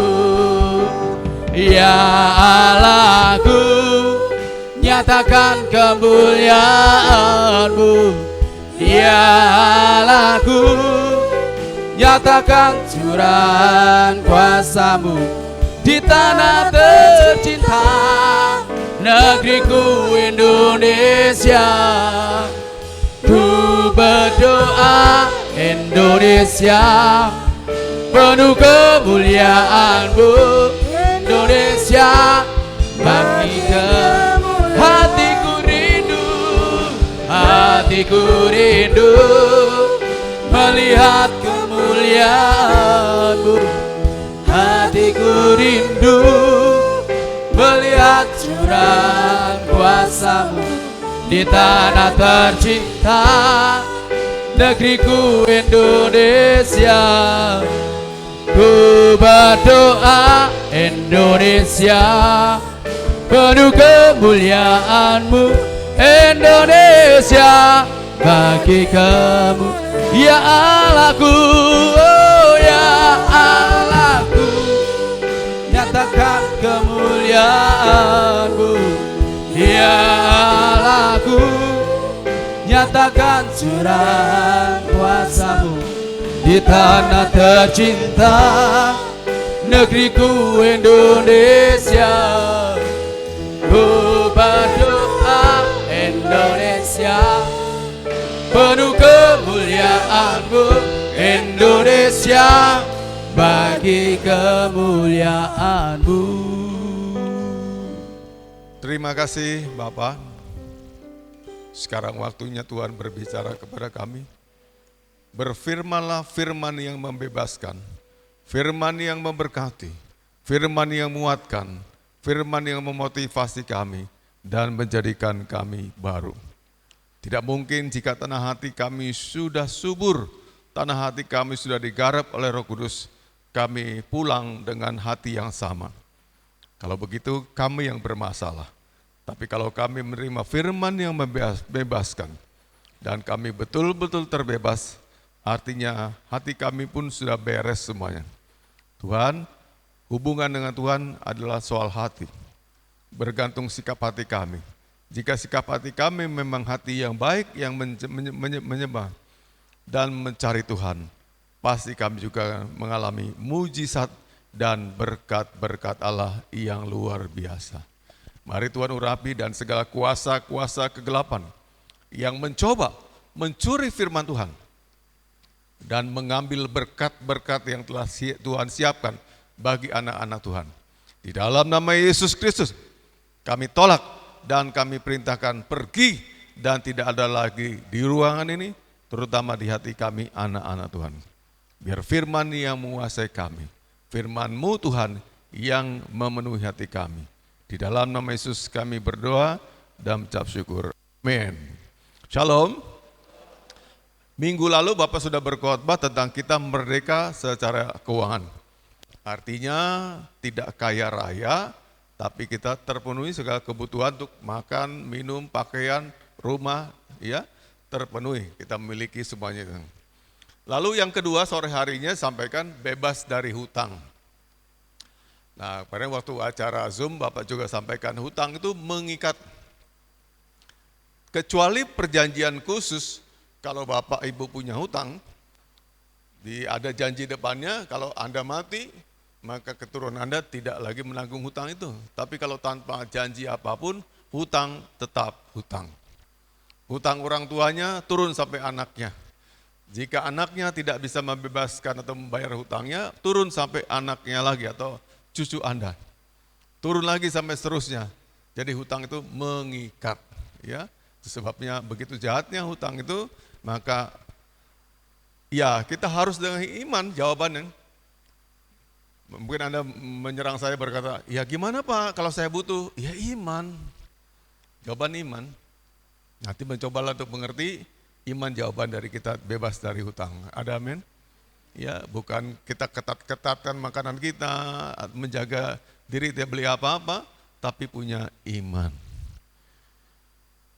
Ya Allahku, nyatakan kemuliaan-Mu. Ya Allahku, nyatakan curahan kuasa-Mu di tanah tercinta, negeriku Indonesia. Ku berdoa Indonesia penuh kemuliaan-Mu. Indonesia bagi hatiku rindu, hatiku rindu melihat kemuliaan-Mu. Hatiku rindu melihat curahan kuasa-Mu di tanah tercinta, negeriku Indonesia. Ku berdoa Indonesia penuh kemuliaan-Mu. Indonesia bagi kamu ya Allahku, oh ya Allahku, nyatakan kemuliaan-Mu. Ya Allahku, nyatakan curahan kuasa-Mu di tanah tercinta, negeriku Indonesia. Ku berdoa Indonesia penuh kemuliaan-Mu, Indonesia bagi kemuliaan-Mu. Terima kasih Bapak. Sekarang waktunya Tuhan berbicara kepada kami. Berfirmanlah firman yang membebaskan, firman yang memberkati, firman yang menguatkan, firman yang memotivasi kami dan menjadikan kami baru. Tidak mungkin jika tanah hati kami sudah subur, tanah hati kami sudah digarap oleh Roh Kudus, kami pulang dengan hati yang sama. Kalau begitu kami yang bermasalah. Tapi kalau kami menerima firman yang membebaskan dan kami betul-betul terbebas, artinya hati kami pun sudah beres semuanya. Tuhan, hubungan dengan Tuhan adalah soal hati. Bergantung sikap hati kami. Jika sikap hati kami memang hati yang baik, yang menyembah dan mencari Tuhan, pasti kami juga mengalami mujizat dan berkat-berkat Allah yang luar biasa. Mari Tuhan urapi dan segala kuasa-kuasa kegelapan yang mencoba mencuri firman Tuhan dan mengambil berkat-berkat yang telah Tuhan siapkan bagi anak-anak Tuhan. Di dalam nama Yesus Kristus kami tolak dan kami perintahkan pergi dan tidak ada lagi di ruangan ini, terutama di hati kami anak-anak Tuhan. Biar firman yang menguasai kami, firman-Mu Tuhan yang memenuhi hati kami. Di dalam nama Yesus kami berdoa dan mengucap syukur. Amin. Shalom. Minggu lalu Bapak sudah berkhotbah tentang kita merdeka secara keuangan. Artinya tidak kaya raya, tapi kita terpenuhi segala kebutuhan untuk makan, minum, pakaian, rumah, ya terpenuhi. Kita memiliki semuanya. Lalu yang kedua sore harinya sampaikan bebas dari hutang. Nah, pada waktu acara Zoom Bapak juga sampaikan hutang itu mengikat. Kecuali perjanjian khusus, kalau Bapak Ibu punya hutang, ada janji depannya kalau Anda mati, maka keturunan Anda tidak lagi menanggung hutang itu. Tapi kalau tanpa janji apapun, hutang tetap hutang. Hutang orang tuanya turun sampai anaknya. Jika anaknya tidak bisa membebaskan atau membayar hutangnya, turun sampai anaknya lagi atau cucu Anda. Turun lagi sampai seterusnya. Jadi hutang itu mengikat, ya. Sebabnya begitu jahatnya hutang itu, maka ya kita harus dengan iman jawabannya. Mungkin Anda menyerang saya berkata, ya gimana Pak kalau saya butuh? Ya iman. Jawaban iman. Nanti mencobalah untuk mengerti iman jawaban dari kita bebas dari hutang. Ada amin? Ya, bukan kita ketat-ketatkan makanan kita, menjaga diri tidak beli apa-apa, tapi punya iman.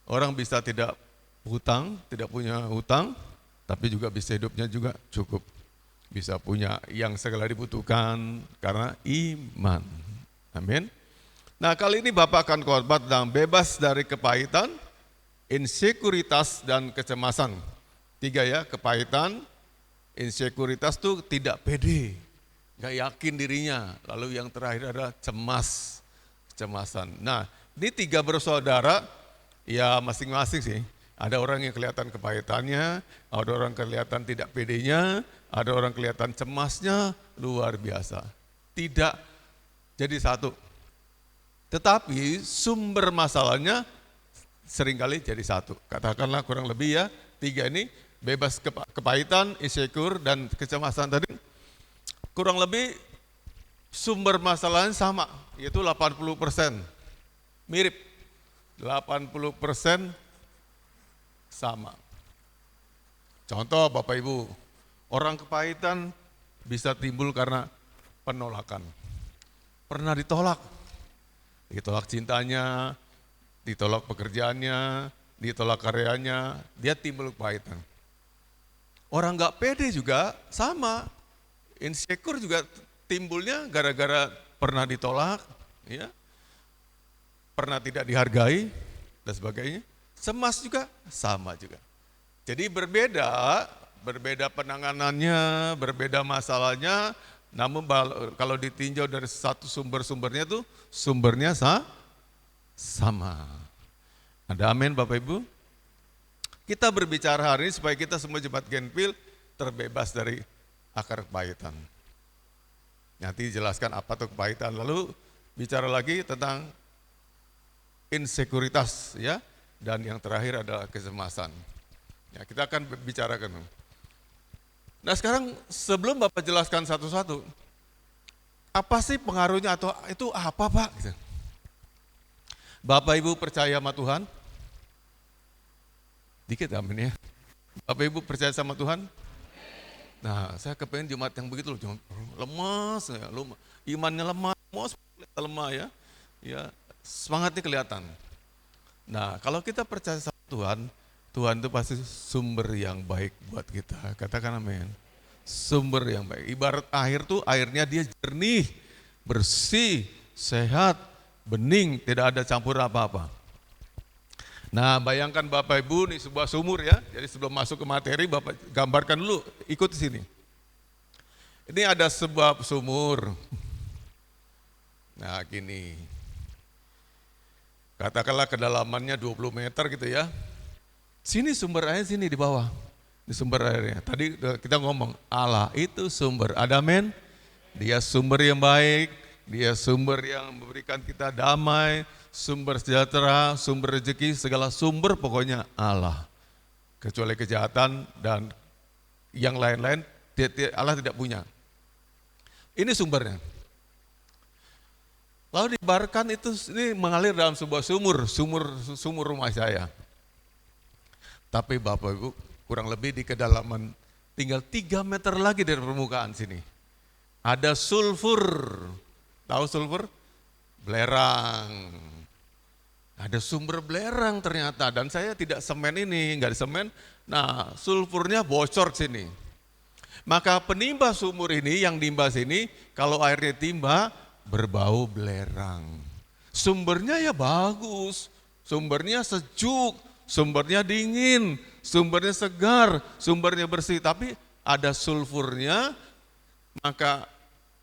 Orang bisa tidak hutang, tidak punya hutang, tapi juga bisa hidupnya juga cukup. Bisa punya yang segala dibutuhkan karena iman. Amin. Nah, kali ini Bapak akan khotbah tentang bebas dari kepahitan, insekuritas, dan kecemasan. 3 ya, kepahitan, insekuritas itu tidak pede, gak yakin dirinya. Lalu yang terakhir adalah cemas, kecemasan. Nah, ini 3 bersaudara, ya masing-masing sih. Ada orang yang kelihatan kepahitannya, ada orang kelihatan tidak pedenya, ada orang kelihatan cemasnya, luar biasa. Tidak jadi satu. Tetapi sumber masalahnya seringkali jadi satu. Katakanlah kurang lebih ya, 3 ini, bebas kepahitan, insecure, dan kecemasan tadi, kurang lebih sumber masalahnya sama, yaitu 80%. Mirip, 80% sama. Contoh Bapak Ibu, orang kepahitan bisa timbul karena penolakan. Pernah ditolak cintanya, ditolak pekerjaannya, ditolak karyanya, dia timbul kepahitan. Orang gak pede juga sama, insecure juga timbulnya gara-gara pernah ditolak, ya, pernah tidak dihargai, dan sebagainya. Cemas juga sama juga. Jadi berbeda penanganannya, berbeda masalahnya, namun kalau ditinjau dari satu sumbernya tuh sumbernya sama. Ada amin Bapak Ibu? Kita berbicara hari ini supaya kita semua jemaat Genpil terbebas dari akar kepahitan. Nanti jelaskan apa itu kepahitan. Lalu bicara lagi tentang insekuritas ya. Dan yang terakhir adalah kecemasan. Ya, kita akan bicarakan. Nah sekarang sebelum Bapak jelaskan satu-satu, apa sih pengaruhnya atau itu apa Pak? Gitu. Bapak Ibu percaya sama Tuhan? Dikit amin ya. Bapak Ibu percaya sama Tuhan? Nah saya kepengen jemaat yang begitu loh, lemas, ya, imannya lemah ya, ya semangatnya kelihatan. Nah kalau kita percaya sama Tuhan, Tuhan itu pasti sumber yang baik buat kita. Katakan amin. Sumber yang baik. Ibarat air tuh airnya dia jernih, bersih, sehat, bening, tidak ada campur apa-apa. Nah bayangkan Bapak Ibu nih sebuah sumur ya. Jadi sebelum masuk ke materi Bapak gambarkan dulu, ikut di sini. Ini ada sebuah sumur. Nah gini. Katakanlah kedalamannya 20 meter gitu ya. Sini sumber airnya sini di bawah. Di sumber airnya. Tadi kita ngomong Allah itu sumber. Ada amin? Dia sumber yang baik. Dia sumber yang memberikan kita damai. Sumber sejahtera, sumber rezeki, segala sumber pokoknya Allah. Kecuali kejahatan dan yang lain-lain Allah tidak punya. Ini sumbernya. Lalu dibarkan itu ini mengalir dalam sebuah sumur rumah saya. Tapi Bapak Ibu kurang lebih di kedalaman tinggal 3 meter lagi dari permukaan sini. Ada sulfur. Tahu sulfur? Belerang. Ada sumber belerang ternyata dan saya tidak semen ini, enggak disemen. Nah, sulfurnya bocor ke sini. Maka penimba sumur ini yang nimba sini kalau airnya timba berbau belerang. Sumbernya ya bagus, sumbernya sejuk, sumbernya dingin, sumbernya segar, sumbernya bersih, tapi ada sulfurnya, maka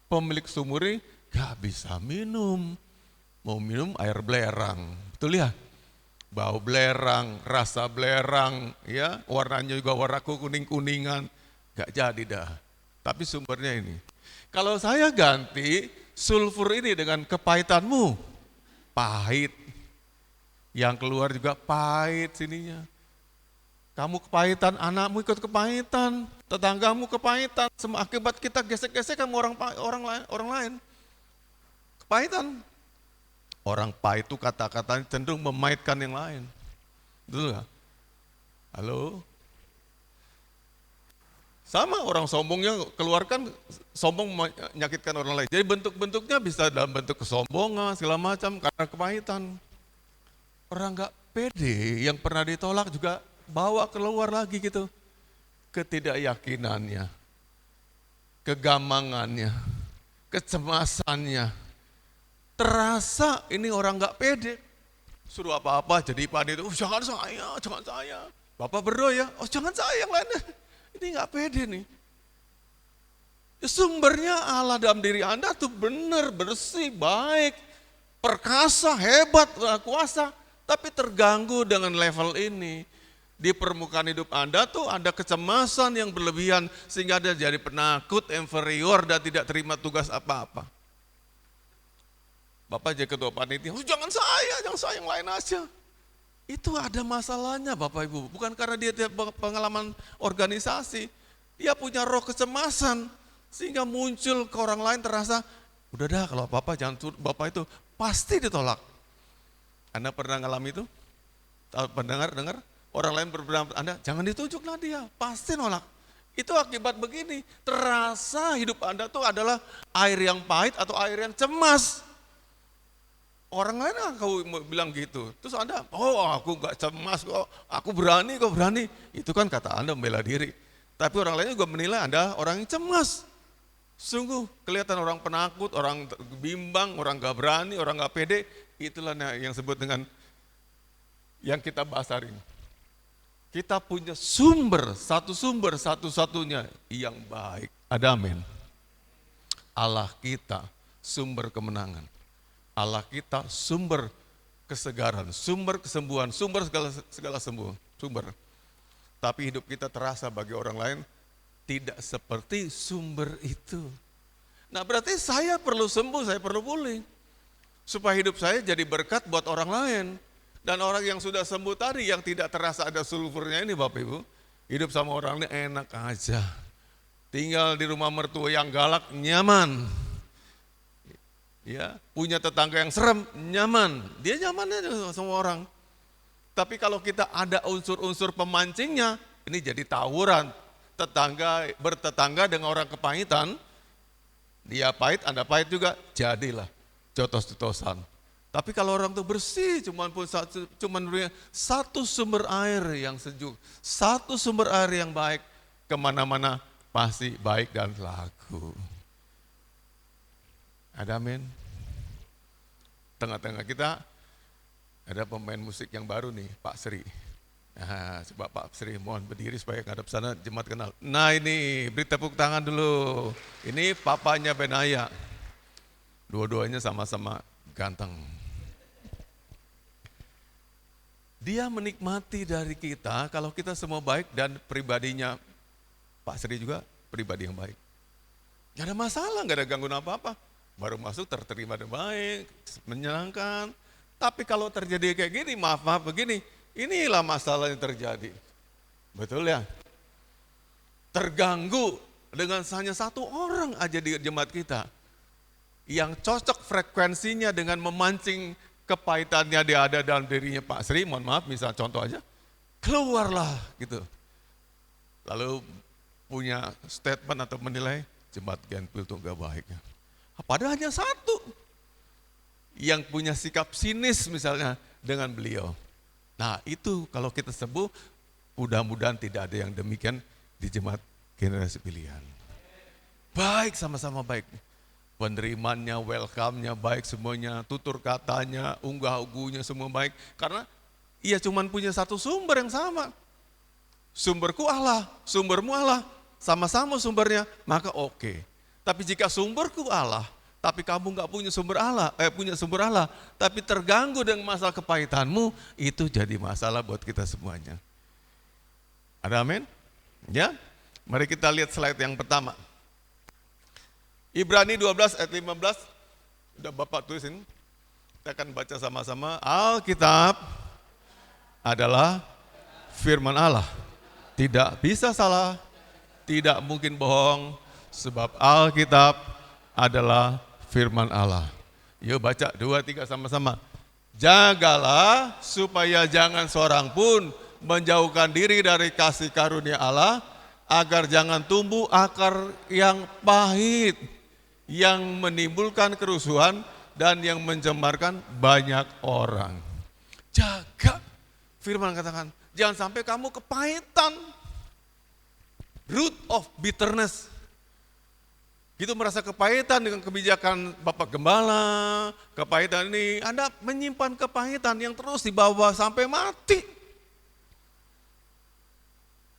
pemilik sumur ini gak bisa minum. Mau minum air belerang, betul ya? Bau belerang, rasa belerang, ya warnanya juga warna kuning-kuningan, gak jadi dah. Tapi sumbernya ini. Kalau saya ganti sulfur ini dengan kepahitanmu, pahit. Yang keluar juga pahit sininya. Kamu kepahitan, anakmu ikut kepahitan, tetanggamu kepahitan, akibat kita gesek-gesek sama orang lain. Kepahitan. Orang pahit itu kata-katanya cenderung memahitkan yang lain. Betul gak? Halo? Sama orang sombongnya keluarkan, sombong menyakitkan orang lain. Jadi bentuk-bentuknya bisa dalam bentuk kesombongan, segala macam, karena kepahitan. Orang gak pede, yang pernah ditolak juga bawa keluar lagi gitu. Ketidakyakinannya, kegamangannya, kecemasannya. Terasa ini orang gak pede. Suruh apa-apa jadi panitia, jangan saya. Bapak berdoa ya, jangan saya yang lainnya. Ini gak pede nih. Sumbernya Allah dalam diri Anda tuh benar, bersih, baik, perkasa, hebat, kuasa. Tapi terganggu dengan level ini. Di permukaan hidup Anda tuh ada kecemasan yang berlebihan sehingga Anda jadi penakut, inferior dan tidak terima tugas apa-apa. Bapak jadi ketua panitia, jangan saya yang lain aja. Itu ada masalahnya Bapak Ibu, bukan karena dia tidak pengalaman organisasi, dia punya roh kecemasan, sehingga muncul ke orang lain terasa, udah dah kalau apa-apa jangan Bapak itu, pasti ditolak. Anda pernah ngalami itu? Pendengar, orang lain berpendapat, Anda jangan ditunjuklah dia, pasti nolak. Itu akibat begini, terasa hidup Anda tuh adalah air yang pahit atau air yang cemas. Orang lain kau bilang gitu, terus Anda, aku gak cemas kok, aku berani kok berani. Itu kan kata Anda membela diri. Tapi orang lain juga menilai Anda orang yang cemas. Sungguh kelihatan orang penakut, orang bimbang, orang gak berani, orang gak pede. Itulah yang disebut dengan yang kita bahas hari ini. Kita punya sumber satu-satunya yang baik. Ada amin. Allah kita sumber kemenangan. Allah kita sumber kesegaran, sumber kesembuhan, sumber segala sembuh, sumber. Tapi hidup kita terasa bagi orang lain tidak seperti sumber itu. Nah berarti saya perlu sembuh, saya perlu pulih. Supaya hidup saya jadi berkat buat orang lain. Dan orang yang sudah sembuh tadi, yang tidak terasa ada sulfurnya ini Bapak Ibu, hidup sama orang ini enak aja. Tinggal di rumah mertua yang galak, nyaman. Ya, punya tetangga yang serem, nyaman. Dia nyaman aja sama orang. Tapi kalau kita ada unsur-unsur pemancingnya, ini jadi tawuran. Tetangga bertetangga dengan orang kepahitan, dia pahit, Anda pahit juga, jadilah jotos-jotosan. Tapi kalau orang itu bersih, cuman punya satu sumber air yang sejuk, satu sumber air yang baik, kemana-mana pasti baik dan laku. Ada amin. Tengah-tengah kita ada pemain musik yang baru nih, Pak Sri. Nah, coba Pak Sri mohon berdiri supaya ngadep sana jemaat kenal. Nah ini beri tepuk tangan dulu. Ini papanya Benaya. Dua-duanya sama-sama ganteng. Dia menikmati dari kita kalau kita semua baik dan pribadinya Pak Sri juga pribadi yang baik. Gak ada masalah, gak ada gangguan apa-apa. Baru masuk terterima dengan baik, menyenangkan. Tapi kalau terjadi kayak gini, maaf begini, inilah masalah yang terjadi. Betul ya? Terganggu dengan hanya satu orang aja di jemaat kita. Yang cocok frekuensinya dengan memancing kepahitannya dia ada dalam dirinya Pak Sri, mohon maaf misal contoh aja, keluarlah gitu. Lalu punya statement atau menilai, jemaat Genpil itu enggak baik. Padahal hanya satu yang punya sikap sinis misalnya dengan beliau. Nah itu kalau kita sembuh, mudah-mudahan tidak ada yang demikian di jemaat generasi pilihan. Baik, sama-sama baik. Penerimaannya, welcome-nya baik semuanya, tutur katanya, unggah-ungguhnya semua baik. Karena ia cuma punya satu sumber yang sama. Sumberku Allah, sumbermu Allah, sama-sama sumbernya, maka oke. Tapi jika sumberku Allah, tapi kamu nggak punya sumber Allah, punya sumber Allah, tapi terganggu dengan masalah kepahitanmu, itu jadi masalah buat kita semuanya. Ada amin? Ya, mari kita lihat slide yang pertama. Ibrani 12 ayat 15, udah Bapak tulisin, kita akan baca sama-sama. Alkitab adalah firman Allah, tidak bisa salah, tidak mungkin bohong, sebab Alkitab adalah firman Allah. Yuk baca 2, 3 sama-sama. Jagalah supaya jangan seorang pun menjauhkan diri dari kasih karunia Allah, agar jangan tumbuh akar yang pahit, yang menimbulkan kerusuhan dan yang mencemarkan banyak orang. Jaga, firman katakan, jangan sampai kamu kepahitan. Root of bitterness. Gitu merasa kepahitan dengan kebijakan Bapak Gembala, kepahitan ini, Anda menyimpan kepahitan yang terus dibawa sampai mati.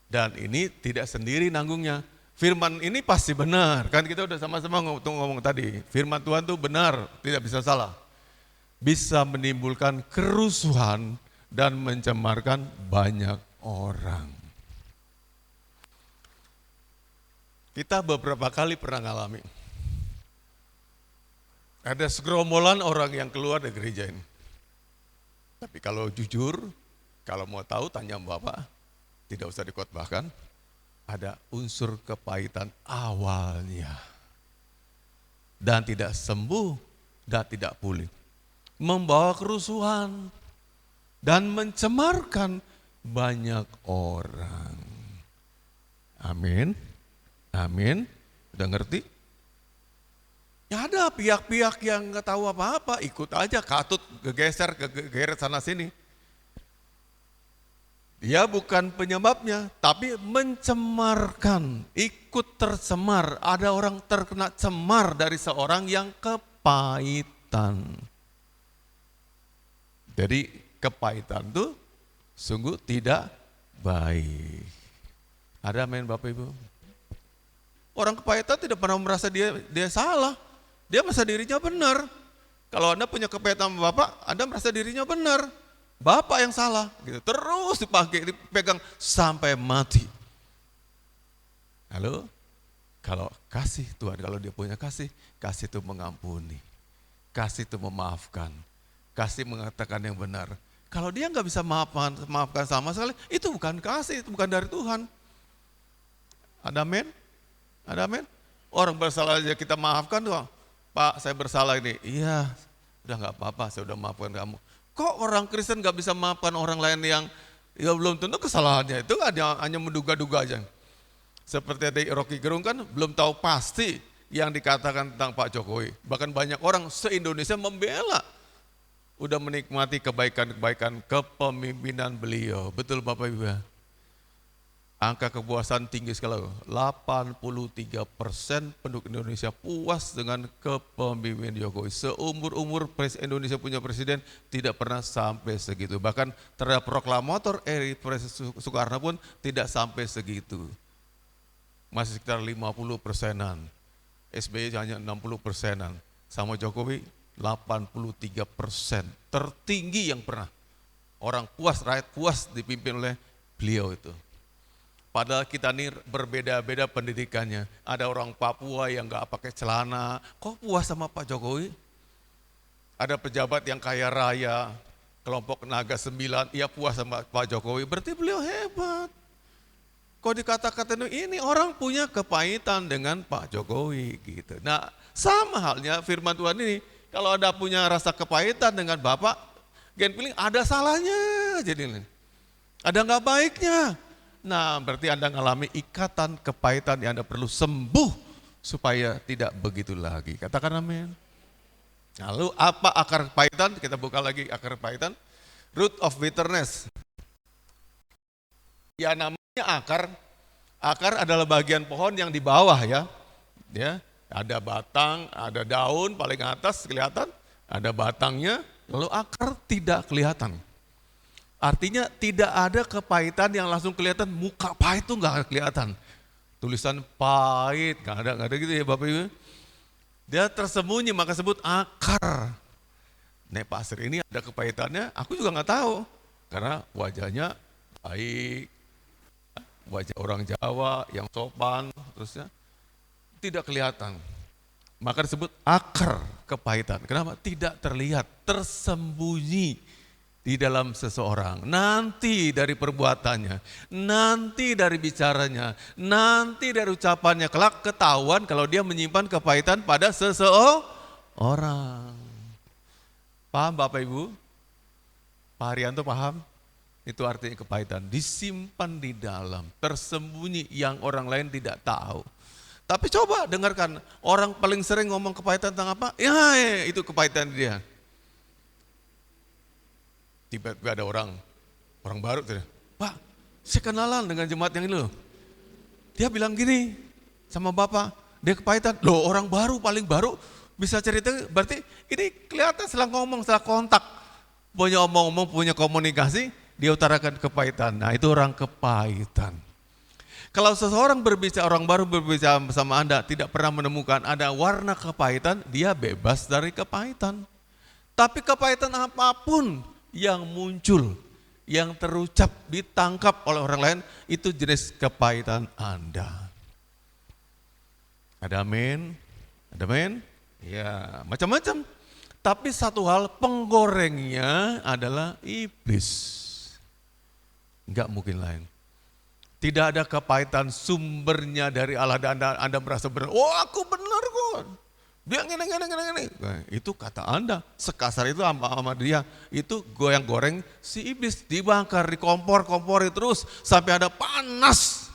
Dan ini tidak sendiri nanggungnya. Firman ini pasti benar, kan kita udah sama-sama ngomong tadi. Firman Tuhan itu benar, tidak bisa salah. Bisa menimbulkan kerusuhan dan mencemarkan banyak orang. Kita beberapa kali pernah ngalami. Ada segerombolan orang yang keluar dari gereja ini. Tapi kalau jujur, kalau mau tahu tanya Bapak, tidak usah dikotbahkan, ada unsur kepahitan awalnya. Dan tidak sembuh dan tidak pulih. Membawa kerusuhan dan mencemarkan banyak orang. Amin. Amin, udah ngerti? Ya ada pihak-pihak yang nggak tahu apa-apa, ikut aja, katut, gegeser, gegeret sana sini. Dia bukan penyebabnya, tapi mencemarkan, ikut tercemar. Ada orang terkena cemar dari seorang yang kepahitan. Jadi kepahitan itu sungguh tidak baik. Ada amin Bapak Ibu? Orang kepahitan tidak pernah merasa dia salah. Dia merasa dirinya benar. Kalau Anda punya kepahitan sama Bapak, Anda merasa dirinya benar. Bapak yang salah, gitu. Terus dipakai, dipegang sampai mati. Halo? Kalau kasih Tuhan, kalau dia punya kasih itu mengampuni. Kasih itu memaafkan. Kasih mengatakan yang benar. Kalau dia nggak bisa maafkan sama sekali, itu bukan kasih, itu bukan dari Tuhan. Ada amin? Ada amin? Orang bersalah aja kita maafkan tuh. Pak, saya bersalah ini. Iya, udah nggak apa-apa, saya udah maafkan kamu. Kok orang Kristen nggak bisa maafkan orang lain yang ya belum tentu kesalahannya, itu hanya menduga-duga aja. Seperti tadi Rocky Gerung kan belum tahu pasti yang dikatakan tentang Pak Jokowi. Bahkan banyak orang se-Indonesia membela. Udah menikmati kebaikan-kebaikan kepemimpinan beliau. Betul Bapak Ibu ya? Angka kepuasan tinggi sekali. 83% penduduk Indonesia puas dengan kepemimpinan Jokowi. Seumur-umur Indonesia punya presiden tidak pernah sampai segitu. Bahkan terhadap proklamator Presiden Soekarno pun tidak sampai segitu. Masih sekitar 50%-an. SBY hanya 60%-an. Sama Jokowi 83%. Tertinggi yang pernah. Orang puas, rakyat puas dipimpin oleh beliau itu. Padahal kita ini berbeda-beda pendidikannya. Ada orang Papua yang gak pakai celana. Kok puas sama Pak Jokowi? Ada pejabat yang kaya raya, kelompok Naga 9, ia puas sama Pak Jokowi. Berarti beliau hebat. Kok dikata-kata ini orang punya kepahitan dengan Pak Jokowi gitu. Nah sama halnya firman Tuhan ini. Kalau Anda punya rasa kepahitan dengan Bapak, Genpiling ada salahnya. Jadi ada nggak baiknya. Nah berarti Anda mengalami ikatan kepahitan yang Anda perlu sembuh supaya tidak begitu lagi. Katakan amin. Lalu apa akar kepahitan? Kita buka lagi akar kepahitan. Root of bitterness. Ya namanya akar adalah bagian pohon yang di bawah ya. Ada batang, ada daun paling atas kelihatan, ada batangnya, lalu akar tidak kelihatan. Artinya tidak ada kepahitan yang langsung kelihatan, muka pahit itu nggak kelihatan. Tulisan pahit, nggak ada gitu ya Bapak Ibu. Dia tersembunyi maka sebut akar. Nek pasir ini ada kepahitannya, aku juga nggak tahu, karena wajahnya baik. Wajah orang Jawa yang sopan, terusnya tidak kelihatan. Maka disebut akar kepahitan. Kenapa? Tidak terlihat, tersembunyi di dalam seseorang. Nanti dari perbuatannya, nanti dari bicaranya, nanti dari ucapannya. Kelak ketahuan kalau dia menyimpan kepahitan pada seseorang. Paham Bapak Ibu? Pak Haryanto paham? Itu artinya kepahitan, disimpan di dalam, tersembunyi yang orang lain tidak tahu. Tapi coba dengarkan, orang paling sering ngomong kepahitan tentang apa? Ya itu kepahitan dia. Tiba-tiba ada orang baru, Pak, saya kenalan dengan jemaat yang ini loh. Dia bilang gini sama Bapak, dia kepahitan. Loh orang baru, paling baru bisa cerita, berarti ini kelihatan setelah ngomong, setelah kontak. Punya omong-omong, punya komunikasi, dia utarakan kepahitan. Nah itu orang kepahitan. Kalau seseorang berbicara, orang baru berbicara bersama Anda, tidak pernah menemukan ada warna kepahitan, dia bebas dari kepahitan. Tapi kepahitan apapun yang muncul, yang terucap, ditangkap oleh orang lain, itu jenis kepahitan Anda. Ada amin? Ada amin? Ya macam-macam. Tapi satu hal, penggorengnya adalah iblis. Enggak mungkin lain. Tidak ada kepahitan sumbernya dari Allah dan Anda merasa benar. Oh aku benar kok. Dia gini. Nah, itu kata Anda. Sekasar itu sama dia. Itu goyang goreng si iblis. Dibakar, dikompor-kompori terus sampai ada panas.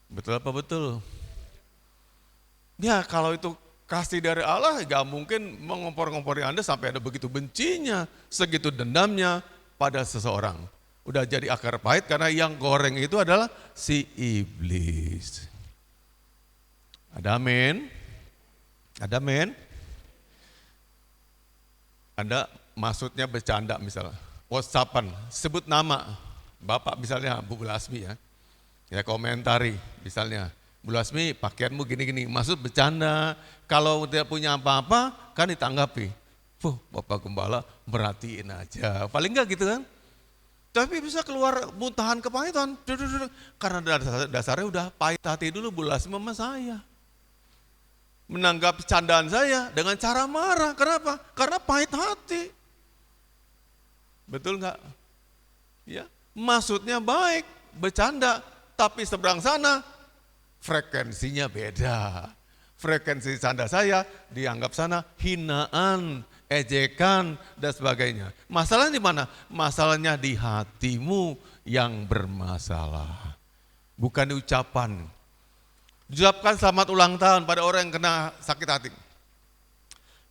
Betul apa betul? Ya kalau itu kasih dari Allah gak mungkin mengompor-ngompori Anda sampai ada begitu bencinya, segitu dendamnya pada seseorang. Udah jadi akar pahit karena yang goreng itu adalah si iblis. Ada amin? Ada amin? Anda maksudnya bercanda misalnya, whatsappan, sebut nama, Bapak misalnya Bu Lasmi ya komentari misalnya, Bu Lasmi pakaianmu gini-gini, maksud bercanda. Kalau tidak punya apa-apa kan ditanggapi. Bapak Gembala merhatiin aja, paling enggak gitu kan. Tapi bisa keluar muntahan kepahitan, karena dasarnya udah pahit hati dulu Bu Lasmi sama saya. Menanggapi candaan saya dengan cara marah, kenapa? Karena pahit hati. Betul enggak? Ya, maksudnya baik, bercanda, tapi seberang sana frekuensinya beda. Frekuensi canda saya dianggap sana hinaan, ejekan, dan sebagainya. Masalahnya di mana? Masalahnya di hatimu yang bermasalah. Bukan di ucapan. Diucapkan selamat ulang tahun pada orang yang kena sakit hati.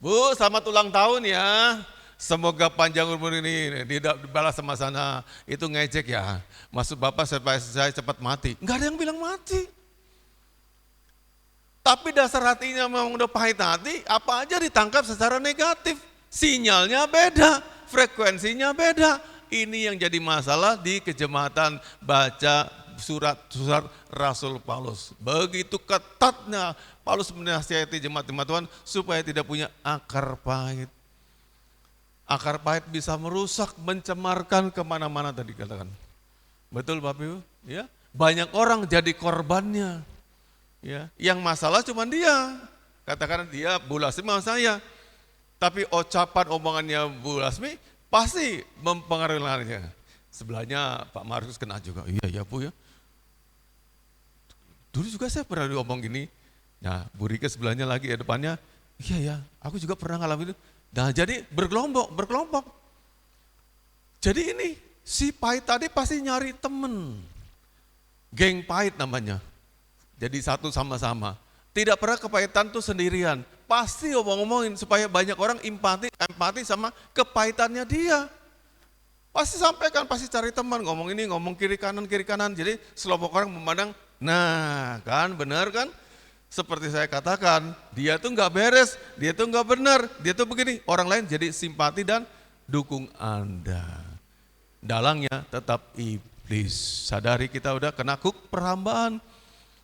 Bu, selamat ulang tahun ya. Semoga panjang umur ini dibalas sama sana. Itu ngejek ya. Maksud Bapak supaya saya cepat mati. Enggak ada yang bilang mati. Tapi dasar hatinya memang udah pahit hati, apa aja ditangkap secara negatif. Sinyalnya beda, frekuensinya beda. Ini yang jadi masalah di kejemaatan baca surat-surat Rasul Paulus. Begitu ketatnya Paulus menasihati jemaat-jemaat Tuhan supaya tidak punya akar pahit. Akar pahit bisa merusak, mencemarkan kemana-mana tadi katakan. Betul Bapak Ibu? Ya, banyak orang jadi korbannya. Ya, yang masalah cuma dia. Katakan dia Bu Lasmi sama saya. Tapi ucapan omongannya Bu Lasmi pasti mempengaruhi lainnya. Sebelahnya Pak Markus kena juga. Iya Bu ya. Dulu juga saya pernah diomong gini. Nah, Bu Rika sebelahnya lagi ya depannya. Iya ya, aku juga pernah ngalamin itu. Nah, jadi berkelompok. Jadi ini si pahit tadi pasti nyari temen. Geng pahit namanya. Jadi satu sama-sama. Tidak pernah kepahitan tuh sendirian. Pasti ngomong-ngomongin supaya banyak orang empati sama kepahitannya dia. Pasti sampaikan, pasti cari teman, ngomong ini, ngomong kiri kanan. Jadi sekelompok orang memandang, nah kan benar kan? Seperti saya katakan, dia tuh nggak beres, dia tuh nggak benar, dia tuh begini. Orang lain jadi simpati dan dukung Anda. Dalangnya tetap iblis. Sadari kita udah kena kuk perhambaan.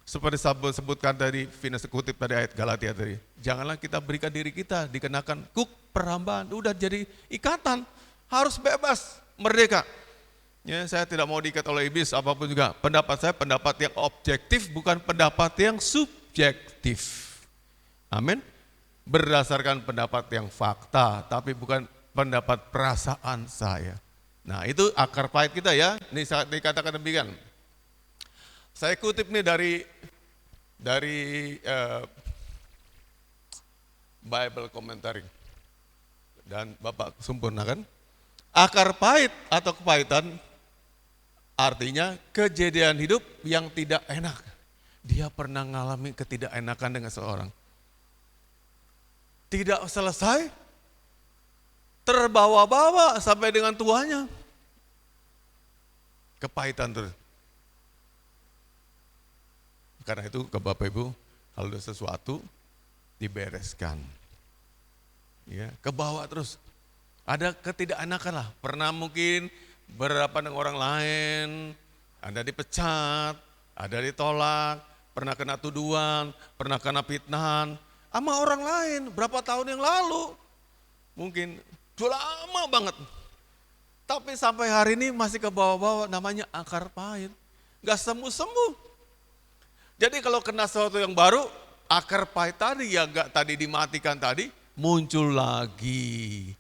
Seperti saya sebutkan tadi, Vina kutip tadi ayat Galatia tadi. Janganlah kita berikan diri kita dikenakan kuk perhambaan. Udah jadi ikatan, harus bebas, merdeka. Ya, saya tidak mau diikat oleh iblis apapun juga. Pendapat saya pendapat yang objektif, bukan pendapat yang subjektif. Amin. Berdasarkan pendapat yang fakta, tapi bukan pendapat perasaan saya. Nah itu akar pahit kita ya, ini saat dikatakan demikian. Saya kutip nih dari Bible Commentary dan Bapak sempurnakan. Akar pahit atau kepahitan artinya kejadian hidup yang tidak enak. Dia pernah mengalami ketidakenakan dengan seorang. Tidak selesai, terbawa-bawa sampai dengan tuanya. Kepahitan terus. Karena itu ke Bapak Ibu, kalau ada sesuatu dibereskan. Ya, ke bawah terus. Ada ketidakenakan lah. Pernah mungkin berhadapan dengan orang lain, Anda dipecat, ada ditolak, pernah kena tuduhan, pernah kena fitnahan sama orang lain berapa tahun yang lalu. Mungkin sudah lama banget. Tapi sampai hari ini masih ke bawah-bawah, namanya akar pahit. Gak sembuh-sembuh. Jadi kalau kena sesuatu yang baru, akar pahit tadi yang gak tadi dimatikan tadi, muncul lagi.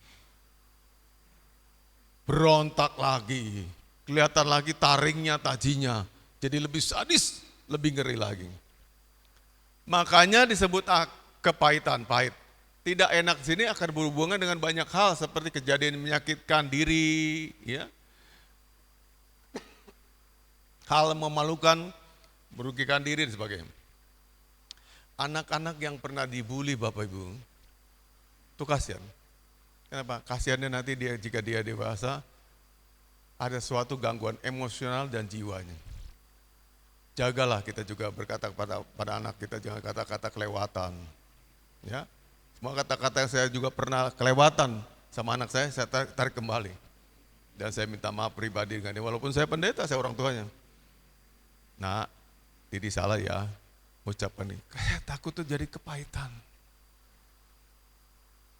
Berontak lagi, kelihatan lagi taringnya, tajinya. Jadi lebih sadis, lebih ngeri lagi. Makanya disebut kepahitan, pahit. Tidak enak di sini akan berhubungan dengan banyak hal seperti kejadian menyakitkan diri, ya. Hal memalukan, merugikan diri dan sebagainya. Anak-anak yang pernah dibully Bapak Ibu, itu kasihan. Kenapa? Kasihannya nanti jika dia dewasa, ada suatu gangguan emosional dan jiwanya. Jagalah kita juga berkata pada anak kita, jangan kata-kata kelewatan. Ya, semua kata-kata yang saya juga pernah kelewatan sama anak saya tarik kembali. Dan saya minta maaf pribadi dengan dia, walaupun saya pendeta, saya orang tuanya. Nah, Didi salah ya, ucapan ini, saya takut tuh jadi kepahitan.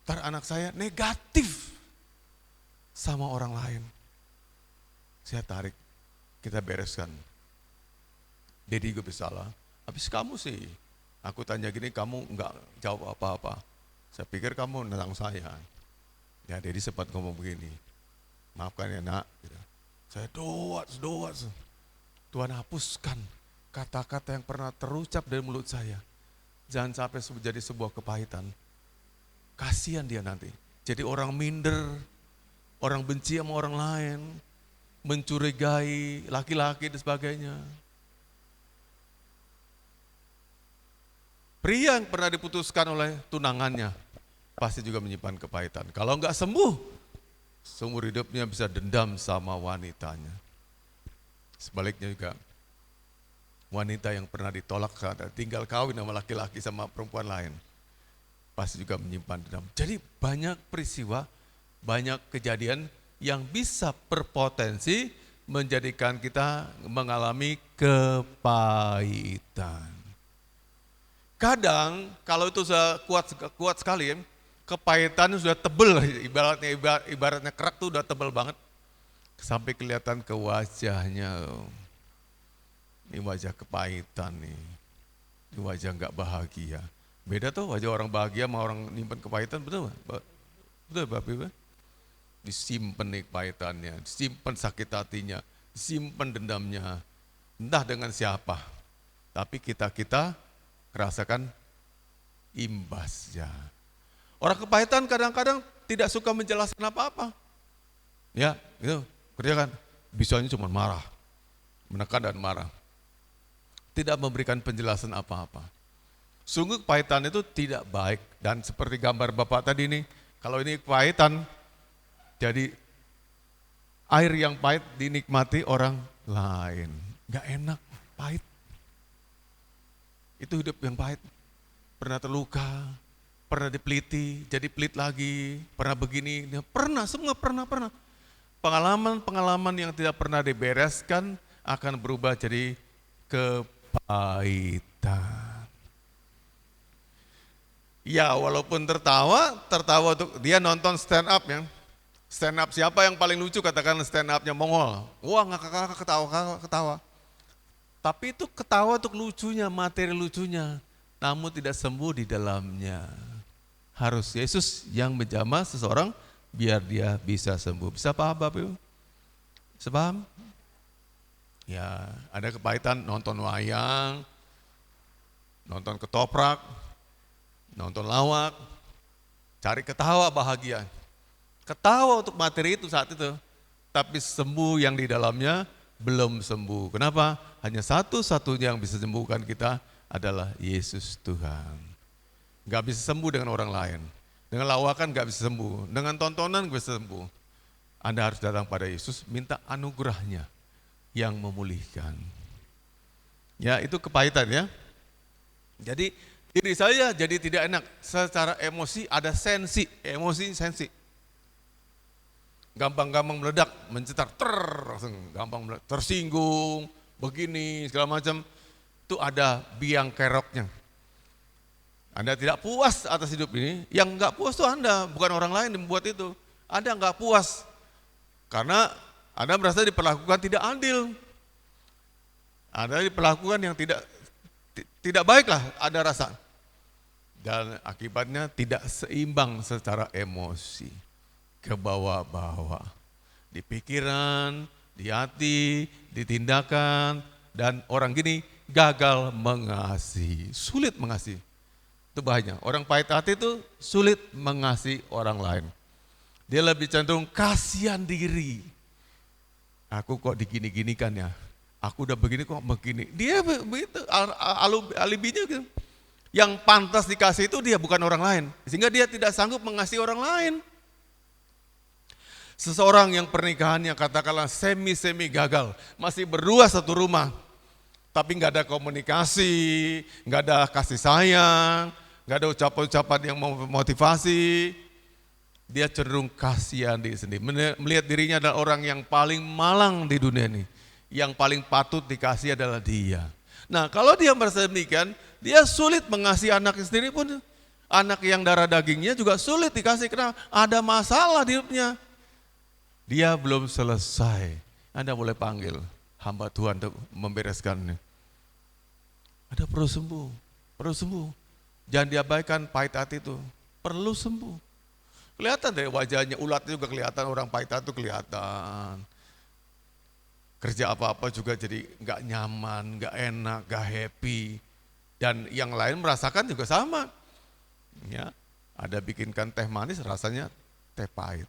Ntar anak saya negatif sama orang lain. Saya tarik, kita bereskan. Dedi gue bersalah, habis kamu sih. Aku tanya gini, kamu enggak jawab apa-apa. Saya pikir kamu nentang saya. Ya Dedi sempat ngomong begini, maafkan ya nak. Saya doa. Tuhan hapuskan kata-kata yang pernah terucap dari mulut saya. Jangan sampai jadi sebuah kepahitan. Kasihan dia nanti. Jadi orang minder, orang benci sama orang lain, mencurigai laki-laki dan sebagainya. Pria yang pernah diputuskan oleh tunangannya pasti juga menyimpan kepahitan. Kalau enggak sembuh, seumur hidupnya bisa dendam sama wanitanya. Sebaliknya juga, wanita yang pernah ditolak tinggal kawin sama laki-laki sama perempuan lain, pasti juga menyimpan dendam. Jadi banyak peristiwa, banyak kejadian yang bisa berpotensi menjadikan kita mengalami kepahitan. Kadang kalau itu sudah kuat sekali, kepahitan sudah tebel, ibaratnya kerak tuh udah tebel banget, sampai kelihatan ke wajahnya. Ini wajah kepahitan nih, ini wajah nggak bahagia. Beda tuh wajah orang bahagia sama orang nyimpen kepahitan, betul Bapak Ibu? Disimpan nih kepahitannya, disimpan sakit hatinya, disimpan dendamnya, entah dengan siapa. Tapi kita rasakan imbasnya. Orang kepahitan kadang-kadang tidak suka menjelaskan apa-apa. Ya, itu kerjakan. Bisanya cuma marah, menekan dan marah. Tidak memberikan penjelasan apa-apa. Sungguh kepahitan itu tidak baik. Dan seperti gambar Bapak tadi nih, kalau ini kepahitan, jadi air yang pahit dinikmati orang lain. Gak enak, pahit. Itu hidup yang pahit. Pernah terluka, pernah dipeliti, jadi pelit lagi, pernah begini, pernah, semua pernah. Pengalaman-pengalaman yang tidak pernah dibereskan akan berubah jadi kepahitan. Ya walaupun tertawa untuk dia nonton stand up ya. Stand up siapa yang paling lucu, katakan stand upnya Mongol. Wah ngakak ketawa. Tapi itu ketawa untuk lucunya, materi lucunya. Namun tidak sembuh di dalamnya. Harus Yesus yang menjamah seseorang biar dia bisa sembuh. Bisa paham Bapak Ibu? Bisa paham? Ya ada kepahitan nonton wayang, nonton ketoprak, nonton lawak, cari ketawa bahagia. Ketawa untuk materi itu saat itu, tapi sembuh yang di dalamnya belum sembuh. Kenapa? Hanya satu-satunya yang bisa sembuhkan kita adalah Yesus Tuhan. Gak bisa sembuh dengan orang lain. Dengan lawakan gak bisa sembuh. Dengan tontonan gak bisa sembuh. Anda harus datang pada Yesus, minta anugerahnya yang memulihkan. Ya itu kepahitan ya. Jadi diri saya jadi tidak enak. Secara emosi ada sensi. Gampang-gampang meledak, mencetar, langsung gampang meledak, tersinggung, begini, segala macam. Itu ada biang keroknya. Anda tidak puas atas hidup ini, yang enggak puas itu Anda, bukan orang lain yang membuat itu. Anda enggak puas, karena Anda merasa diperlakukan tidak adil. Anda diperlakukan yang tidak baik lah, ada rasa. Dan akibatnya tidak seimbang secara emosi. Ke bawah-bawah, di pikiran, di hati, di tindakan, dan orang gini gagal mengasihi, sulit mengasihi. Itu bahaya. Orang pahit hati itu sulit mengasihi orang lain. Dia lebih cenderung kasihan diri. Aku kok digini-ginikan ya, aku udah begini kok begini. Dia begitu, alibinya gitu. Yang pantas dikasih itu dia, bukan orang lain. Sehingga dia tidak sanggup mengasihi orang lain. Seseorang yang pernikahannya katakanlah semi gagal, masih berdua satu rumah, tapi nggak ada komunikasi, nggak ada kasih sayang, nggak ada ucapan-ucapan yang memotivasi, dia cenderung kasihan diri sendiri, melihat dirinya adalah orang yang paling malang di dunia ini, yang paling patut dikasih adalah dia. Nah kalau dia merasa demikian, Dia sulit mengasihi anaknya sendiri pun, anak yang darah dagingnya juga sulit dikasih, kenapa? Ada masalah di hidupnya. Dia belum selesai. Anda boleh panggil hamba Tuhan untuk membereskannya. Ada perlu sembuh, perlu sembuh. Jangan diabaikan pahit hati itu, perlu sembuh. Kelihatan dari wajahnya, ulatnya juga kelihatan, orang pahit hati itu kelihatan. Kerja apa-apa juga jadi nggak nyaman, nggak enak, nggak happy. Dan yang lain merasakan juga sama. Ya, ada bikinkan teh manis rasanya teh pahit.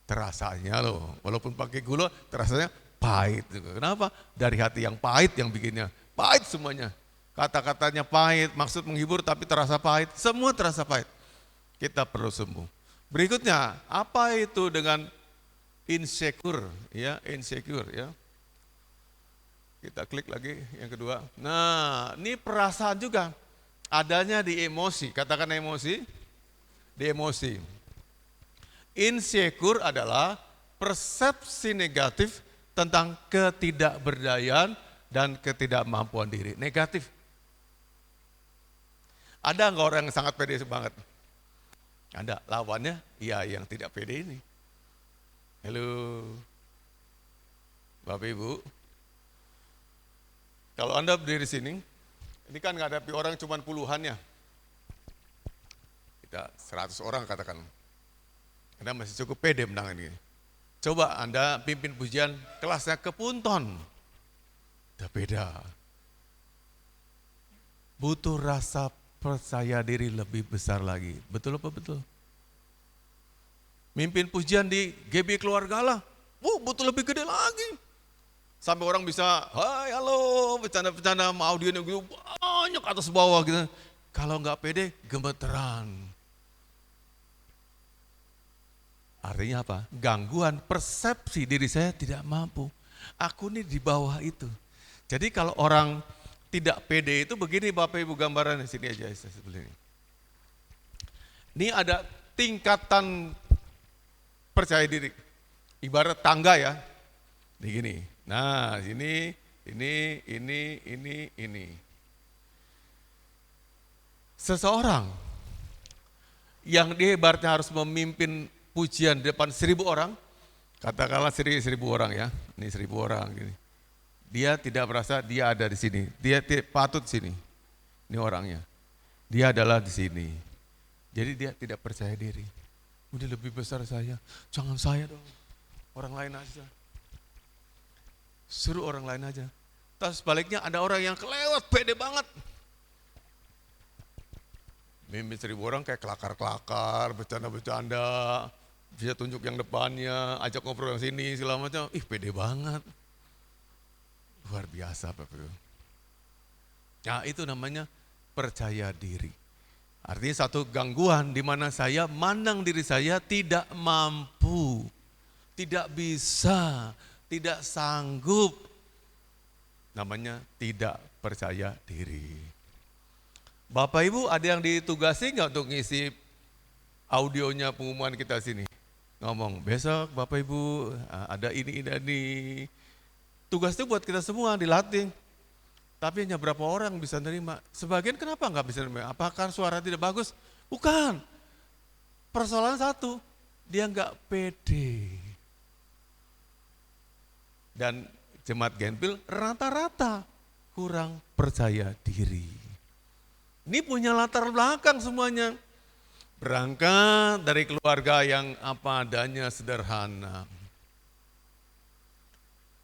Terasanya loh, walaupun pakai gula terasanya pahit. Kenapa? Dari hati yang pahit yang bikinnya. Pahit semuanya. Kata-katanya pahit, maksud menghibur tapi terasa pahit. Semua terasa pahit. Kita perlu sembuh. Berikutnya, apa itu dengan insecure, ya, insecure, ya. Kita klik lagi yang kedua. Nah, ini perasaan juga adanya di emosi. Katakan emosi, di emosi. Insecure adalah persepsi negatif tentang ketidakberdayaan dan ketidakmampuan diri. Negatif. Ada enggak orang yang sangat pede banget? Ada, lawannya ya yang tidak pede ini. Halo, Bapak Ibu. Kalau Anda berdiri di sini, ini kan menghadapi orang cuma puluhan ya. Kita 100 orang katakan. Anda masih cukup pede menangani ini. Coba Anda pimpin pujian kelasnya ke Punton. Udah beda. Butuh rasa percaya diri lebih besar lagi. Betul apa betul? Mimpin pujian di GB Keluarga Allah, butuh lebih gede lagi. Sampai orang bisa, hai halo, bercanda-bercanda sama audionya gitu, banyak atas bawah gitu. Kalau nggak pede, gemeteran. Artinya apa? Gangguan persepsi diri saya tidak mampu. Aku nih di bawah itu. Jadi kalau orang tidak pede itu begini Bapak Ibu gambaran di sini aja seperti ini. Ini ada tingkatan percaya diri. Ibarat tangga ya. Ini gini. Nah, ini. Seseorang yang dia ibaratnya harus memimpin pujian di depan 1.000 orang, katakanlah 1.000 orang ya, ini 1.000 orang gini. Dia tidak merasa dia ada di sini, dia patut sini, ini orangnya. Dia adalah di sini. Jadi dia tidak percaya diri. Udah lebih besar saya, jangan saya dong, orang lain aja. Suruh orang lain aja. Terus sebaliknya ada orang yang kelewat, pede banget. Mimpin 1.000 orang kayak kelakar-kelakar, bercanda-bercanda, bisa tunjuk yang depannya, ajak ngobrol yang sini, segala macam. Ih pede banget. Luar biasa Bapak Ibu. Nah itu namanya percaya diri. Artinya satu gangguan di mana saya mandang diri saya tidak mampu, tidak bisa, tidak sanggup. Namanya tidak percaya diri. Bapak Ibu ada yang ditugasi nggak untuk ngisi audionya pengumuman kita sini? Ngomong, besok Bapak Ibu ada ini. Tugas itu buat kita semua dilatih. Tapi hanya berapa orang bisa nerima? Sebagian kenapa nggak bisa nerima? Apakah suara tidak bagus? Bukan. Persoalan satu, dia nggak pede. Dan jemaat Genpil rata-rata kurang percaya diri. Ini punya latar belakang semuanya. Berangkat dari keluarga yang apa adanya sederhana.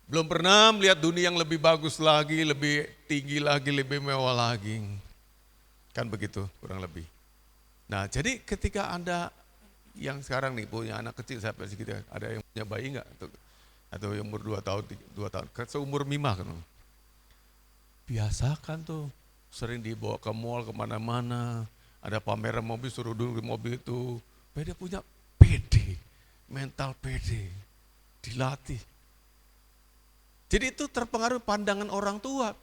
Belum pernah melihat dunia yang lebih bagus lagi, lebih tinggi lagi, lebih mewah lagi. Kan begitu kurang lebih. Nah jadi ketika Anda yang sekarang nih punya anak kecil sampai segitu, ada yang punya bayi enggak? Atau yang umur 2 tahun, seumur Mima kan. Biasakan tuh, sering dibawa ke mall kemana-mana, ada pameran mobil suruh duduk di mobil itu. Dia punya pede, mental pede, dilatih. Jadi itu terpengaruh pandangan orang tua.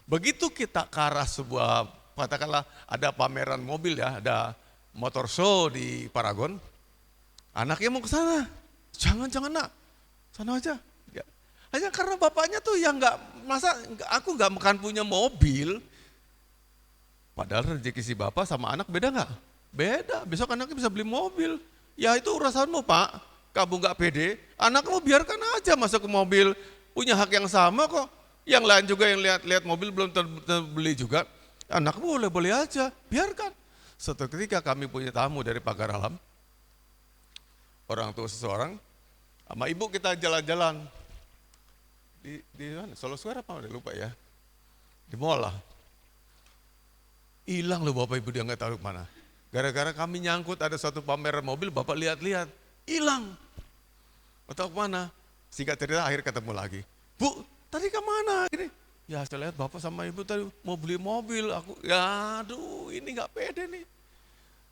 Begitu kita ke arah sebuah, katakanlah ada pameran mobil ya, ada motor show di Paragon, anaknya mau ke sana, jangan nak, sana aja. Ya. Hanya karena bapaknya tuh yang nggak, masa aku nggak makan punya mobil, Padahal rezeki si bapak sama anak beda nggak? Beda, besok anaknya bisa beli mobil. Ya itu urusanmu Pak, kamu nggak pede, anakmu biarkan aja masuk ke mobil, punya hak yang sama kok. Yang lain juga yang lihat mobil belum terbeli juga, anakmu boleh aja, biarkan. Suatu ketika kami punya tamu dari pagar alam, orang tua seseorang, sama ibu kita jalan-jalan di mana? Solo Square apa? Udah lupa ya. Di mall lah. Hilang loh bapak ibu, dia nggak tahu kemana. Gara-gara kami nyangkut ada suatu pameran mobil, bapak lihat-lihat, hilang. Nggak tahu kemana. Singkat cerita akhir ketemu lagi. Bu, tadi kemana? Gini. Ya saya lihat bapak sama ibu tadi mau beli mobil. Aku, ya aduh ini nggak pede nih.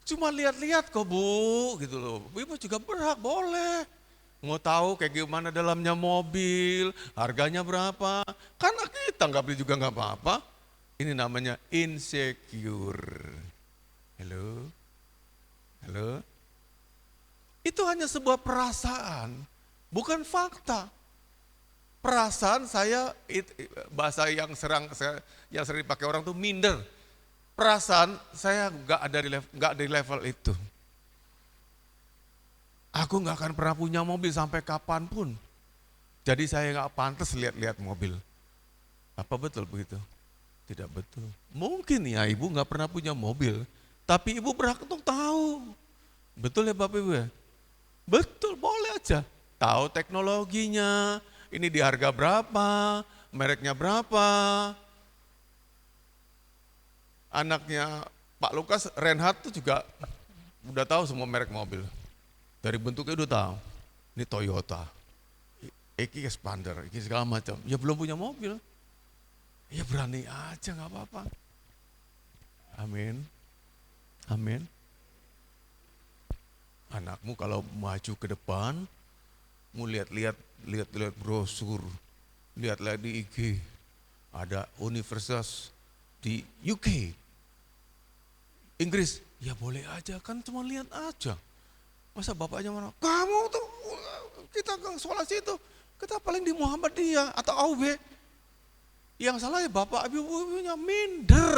Cuma lihat-lihat kok bu, gitu loh. Ibu juga berhak, boleh. Mau tahu kayak gimana dalamnya mobil, harganya berapa. Karena kita nggak beli juga nggak apa-apa. Ini namanya insecure. Halo? Halo? Itu hanya sebuah perasaan, bukan fakta. Perasaan saya, bahasa yang sering dipakai orang tuh minder. Perasaan saya nggak di level itu. Aku nggak akan pernah punya mobil sampai kapanpun. Jadi saya nggak pantas lihat-lihat mobil. Apa betul begitu? Tidak betul. Mungkin ya ibu nggak pernah punya mobil, tapi ibu berhak untuk tahu. Betul ya Bapak Ibu ya? Betul, boleh aja. Tahu teknologinya, ini di harga berapa, mereknya berapa. Anaknya Pak Lukas, Reinhard tuh juga udah tahu semua merek mobil. Dari bentuknya udah tahu. Ini Toyota, Iki Expander, Iki segala macam. Ya belum punya mobil. Ya berani aja nggak apa-apa. Amin. Amin. Anakmu kalau maju ke depan, mau lihat-lihat brosur, lihat-lihat di IG, ada universitas di UK, Inggris, ya boleh aja kan cuma lihat aja. Masa bapaknya mana? Kamu tuh kita ke sekolah situ, kita paling di Muhammadiyah atau AUB. Yang salah ya bapak ibunya minder.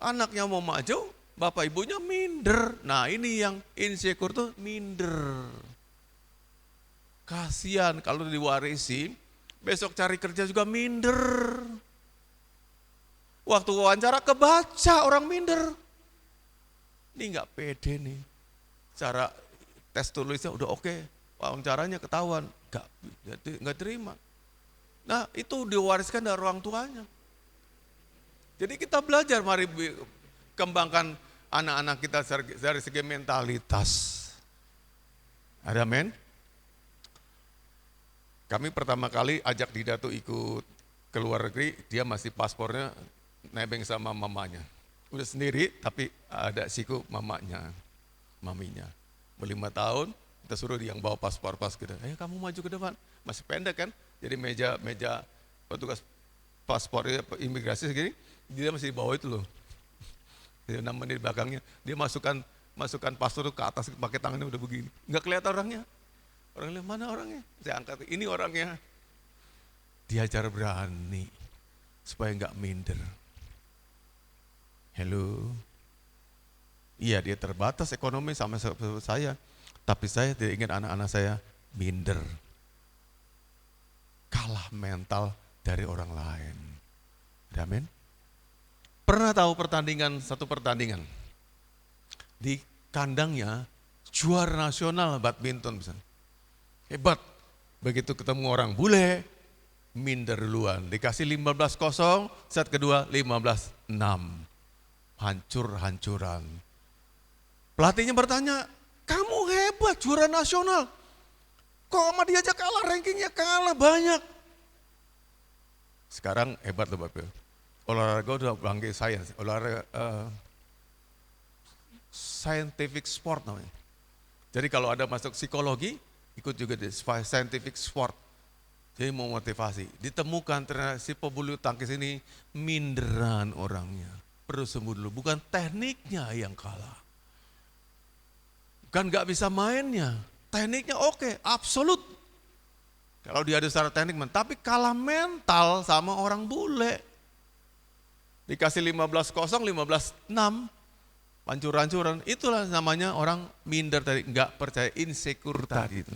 Anaknya mau maju, bapak ibunya minder. Nah ini yang insecure tuh minder. Kasihan kalau diwarisi, besok cari kerja juga minder. Waktu wawancara kebaca orang minder. Ini nggak pede nih. Cara tes tulisnya udah oke, wawancaranya ketahuan, nggak terima. Nah itu diwariskan dari orang tuanya. Jadi kita belajar, mari kembangkan anak-anak kita dari segi mentalitas. Ada men? Kami pertama kali ajak Dida tuh ikut ke luar negeri, dia masih paspornya nebeng sama mamanya. Udah sendiri tapi ada siku maminya. Mau 5 tahun, kita suruh dia yang bawa paspor kita. Ayo kamu maju ke depan, masih pendek kan? Jadi meja petugas paspor imigrasi segini, dia masih di bawah itu loh. Dia 6 menit di belakangnya, dia masukkan paspor ke atas pakai tangannya udah begini. Enggak kelihatan orangnya. Orangnya mana orangnya? Saya angkat, ini orangnya. Diajar berani supaya enggak minder. Hello. Iya dia terbatas ekonomi sama saya, tapi saya tidak ingin anak-anak saya minder. Kalah mental dari orang lain. Amin. Pernah tahu satu pertandingan di kandangnya juara nasional badminton misalnya. Hebat. Begitu ketemu orang bule, minder duluan. Dikasih 15-0, set kedua 15-6. Hancur-hancuran. Pelatihnya bertanya, kamu hebat juara nasional. Kok sama dia aja kalah, rankingnya kalah banyak. Sekarang hebat loh Bapak. Olahraga udah panggil sains, olahraga scientific sport namanya. Jadi kalau ada masuk psikologi, ikut juga di scientific sport. Jadi mau motivasi. Ditemukan ternyata si pebulu tangkis ini minderan orangnya. Perlu sembuh dulu, bukan tekniknya yang kalah. Bukan gak bisa mainnya. Tekniknya oke, absolut. Kalau dia ada secara teknik, tapi kalah mental sama orang bule. Dikasih 15-0, 15-6, hancur-hancuran. Itulah namanya orang minder tadi, enggak percaya, insecure tadi itu.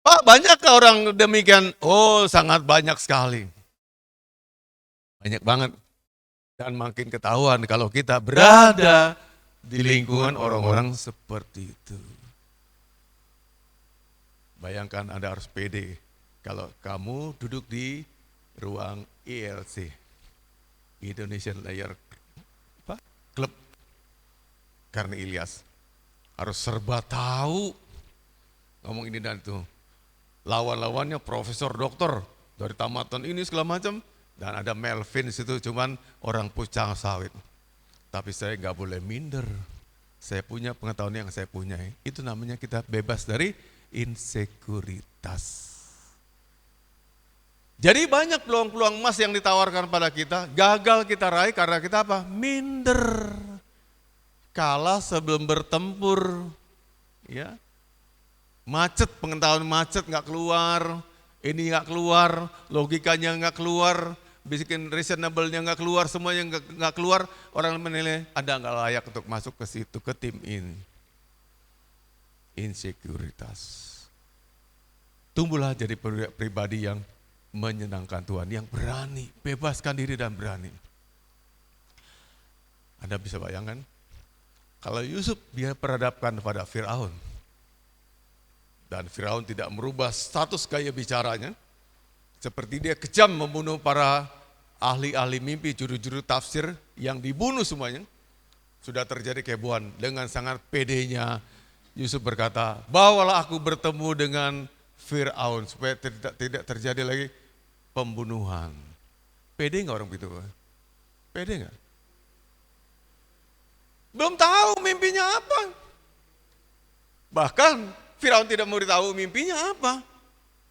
Pak, banyakkah orang demikian? Oh, sangat banyak sekali. Banyak banget. Dan makin ketahuan kalau kita berada di lingkungan orang-orang seperti itu. Bayangkan Anda harus pede kalau kamu duduk di ruang ILC, Indonesian Layer Club, karena Ilyas harus serba tahu, ngomong ini dan itu. Lawan-lawannya profesor doktor dari tamatan ini segala macam, dan ada Melvin situ cuman orang pucang sawit. Tapi saya nggak boleh minder. Saya punya pengetahuan yang saya punya. Itu namanya kita bebas dari insekuritas. Jadi banyak peluang-peluang emas yang ditawarkan pada kita, gagal kita raih karena kita apa? Minder. Kalah sebelum bertempur. Ya. Macet, pengetahuan macet nggak keluar, ini nggak keluar, logikanya nggak keluar, bikin reasonable-nya nggak keluar, semuanya nggak keluar, orang menilai Anda nggak layak untuk masuk ke situ, ke tim ini. Insekuritas. Tumbuhlah jadi pribadi yang menyenangkan Tuhan, yang berani, bebaskan diri dan berani. Anda bisa bayangkan, kalau Yusuf dia perhadapkan pada Firaun, dan Firaun tidak merubah status gaya bicaranya, seperti dia kejam membunuh para ahli-ahli mimpi, juru-juru tafsir yang dibunuh semuanya. Sudah terjadi kehebohan. Dengan sangat pedenya Yusuf berkata, bawalah aku bertemu dengan Firaun supaya tidak terjadi lagi pembunuhan. Pede nggak orang begitu? Pede nggak? Belum tahu mimpinya apa. Bahkan Firaun tidak mau tahu mimpinya apa.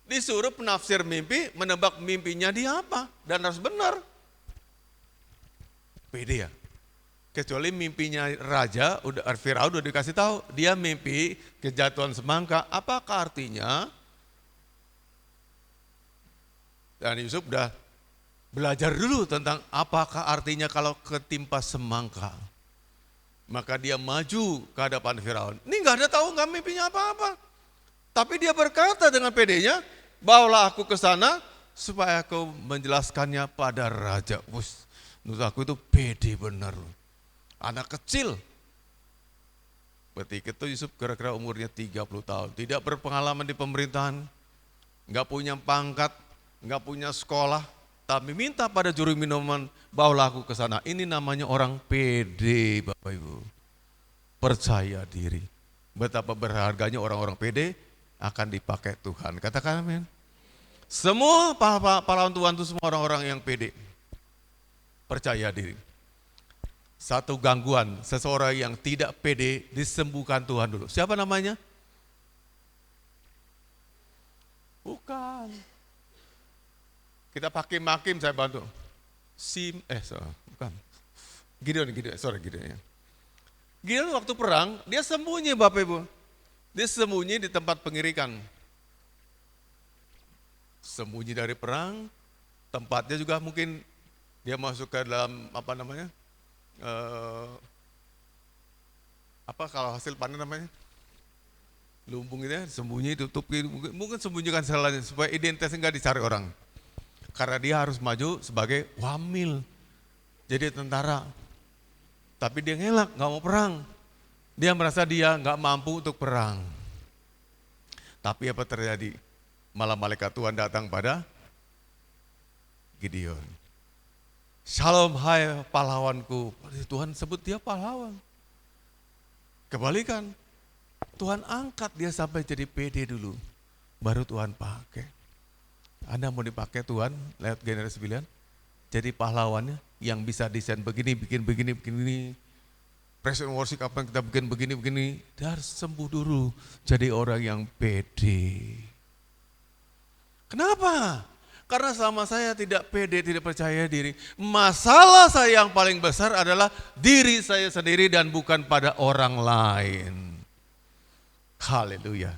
Disuruh penafsir mimpi menebak mimpinya dia apa. Dan harus benar. Pede ya. Kecuali mimpinya raja, Firaun udah dikasih tahu. Dia mimpi kejatuhan semangka. Apakah artinya? Dan Yusuf udah belajar dulu tentang apakah artinya kalau ketimpa semangka. Maka dia maju ke hadapan Firaun. Ini nggak ada tahu nggak mimpinya apa-apa. Tapi dia berkata dengan pedenya, bawalah aku ke sana supaya aku menjelaskannya pada raja. Menurut aku itu pede benar. Anak kecil. Ketika itu Yusuf kira-kira umurnya 30 tahun. Tidak berpengalaman di pemerintahan. Nggak punya pangkat, nggak punya sekolah. Tapi minta pada juru minuman, bawalah aku ke sana. Ini namanya orang pede, Bapak Ibu. Percaya diri. Betapa berharganya orang-orang pede akan dipakai Tuhan. Katakan amin. Semua pahlawan Tuhan itu semua orang-orang yang pede. Percaya diri. Satu gangguan, seseorang yang tidak pede disembuhkan Tuhan dulu. Siapa namanya? Bukan. Kita pakai makim saya bantu. Bukan. Gideon ya. Gideon waktu perang, dia sembunyi Bapak Ibu. Dia sembunyi di tempat pengirikan. Sembunyi dari perang, tempatnya juga mungkin dia masuk ke dalam kalau hasil panen namanya? Lumbung gitu ya, sembunyi, tutup, mungkin sembunyikan salahnya supaya identitasnya nggak dicari orang. Karena dia harus maju sebagai wamil, jadi tentara. Tapi dia ngelak, nggak mau perang. Dia merasa dia nggak mampu untuk perang. Tapi apa terjadi? Malah malaikat Tuhan datang pada Gideon. Shalom hai pahlawanku. Tuhan sebut dia pahlawan. Kebalikan, Tuhan angkat dia sampai jadi pede dulu. Baru Tuhan pakai. Anda mau dipakai Tuhan lewat generasi pilihan, jadi pahlawannya yang bisa desain begini, bikin begini. Present worship apa yang kita bikin begini. Dia harus sembuh dulu, jadi orang yang pede. Kenapa? Karena selama saya tidak pede, tidak percaya diri, masalah saya yang paling besar adalah diri saya sendiri dan bukan pada orang lain. Haleluya.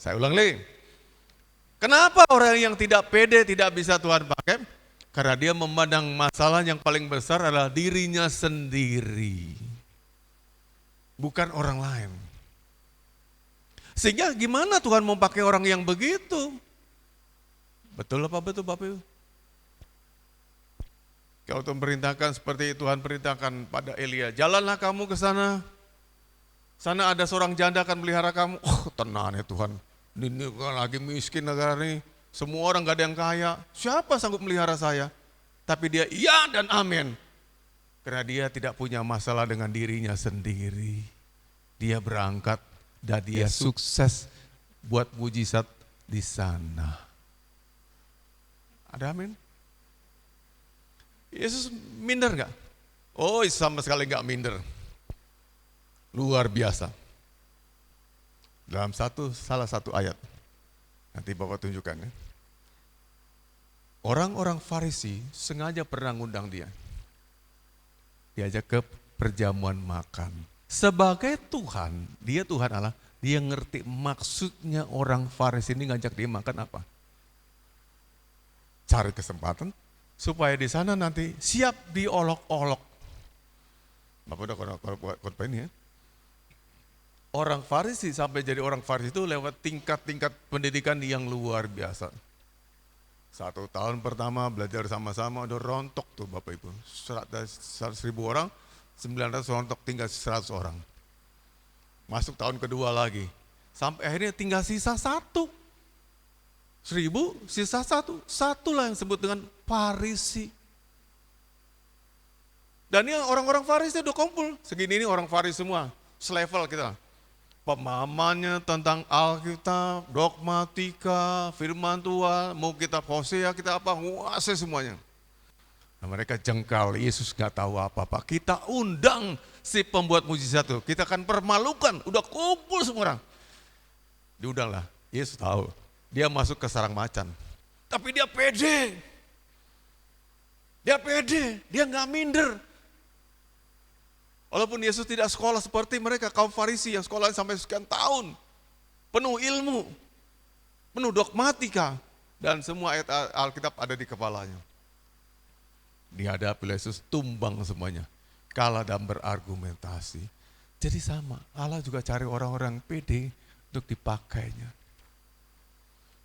Saya ulang lagi. Kenapa orang yang tidak pede tidak bisa Tuhan pakai? Karena dia memandang masalah yang paling besar adalah dirinya sendiri. Bukan orang lain. Sehingga gimana Tuhan mau pakai orang yang begitu? Betul apa betul Bapak Ibu? Kalau Tuhan perintahkan seperti Tuhan perintahkan pada Elia, jalanlah kamu ke sana. Sana ada seorang janda akan melihara kamu. Oh tenang ya Tuhan, ini lagi miskin negara ini. Semua orang gak ada yang kaya. Siapa sanggup melihara saya? Tapi dia iya dan amin. Karena dia tidak punya masalah dengan dirinya sendiri. Dia berangkat dan dia sukses buat mujizat di sana. Ada amin? Yesus minder gak? Oh sama sekali gak minder. Luar biasa. Dalam salah satu ayat. Nanti Bapak tunjukkan ya. Orang-orang Farisi sengaja pernah ngundang dia. Diajak ke perjamuan makan. Sebagai Tuhan, dia Tuhan Allah, dia ngerti maksudnya orang Farisi ini ngajak dia makan apa. Cari kesempatan supaya di sana nanti siap diolok-olok. Bapak udah khotbah ini ya. Orang Farisi sampai jadi orang Farisi itu lewat tingkat-tingkat pendidikan yang luar biasa. 1 tahun pertama belajar sama-sama udah rontok tuh Bapak Ibu. 100.000 orang, 900 rontok tinggal 100 orang. Masuk tahun kedua lagi. Sampai akhirnya tinggal sisa 1. 1000 sisa 1. Satulah yang disebut dengan Farisi. Dan ini orang-orang Farisi udah kumpul. Segini ini orang Farisi semua. Selevel kita. Pemahamannya tentang Alkitab, dogmatika, firman Tuhan, mau kita Hosea, kita apa, nguasai semuanya. Nah, mereka jengkal, Yesus gak tahu apa-apa. Kita undang si pembuat mujizat itu, kita akan permalukan, udah kumpul semua orang. Diundanglah, Yesus tahu, dia masuk ke sarang macan. Tapi dia pede. Dia gak minder. Walaupun Yesus tidak sekolah seperti mereka, kaum Farisi yang sekolah sampai sekian tahun. Penuh ilmu, penuh dogmatika, dan semua ayat Alkitab ada di kepalanya. Dihadapi Yesus tumbang semuanya, kalah dan berargumentasi. Jadi sama, Allah juga cari orang-orang pede untuk dipakainya.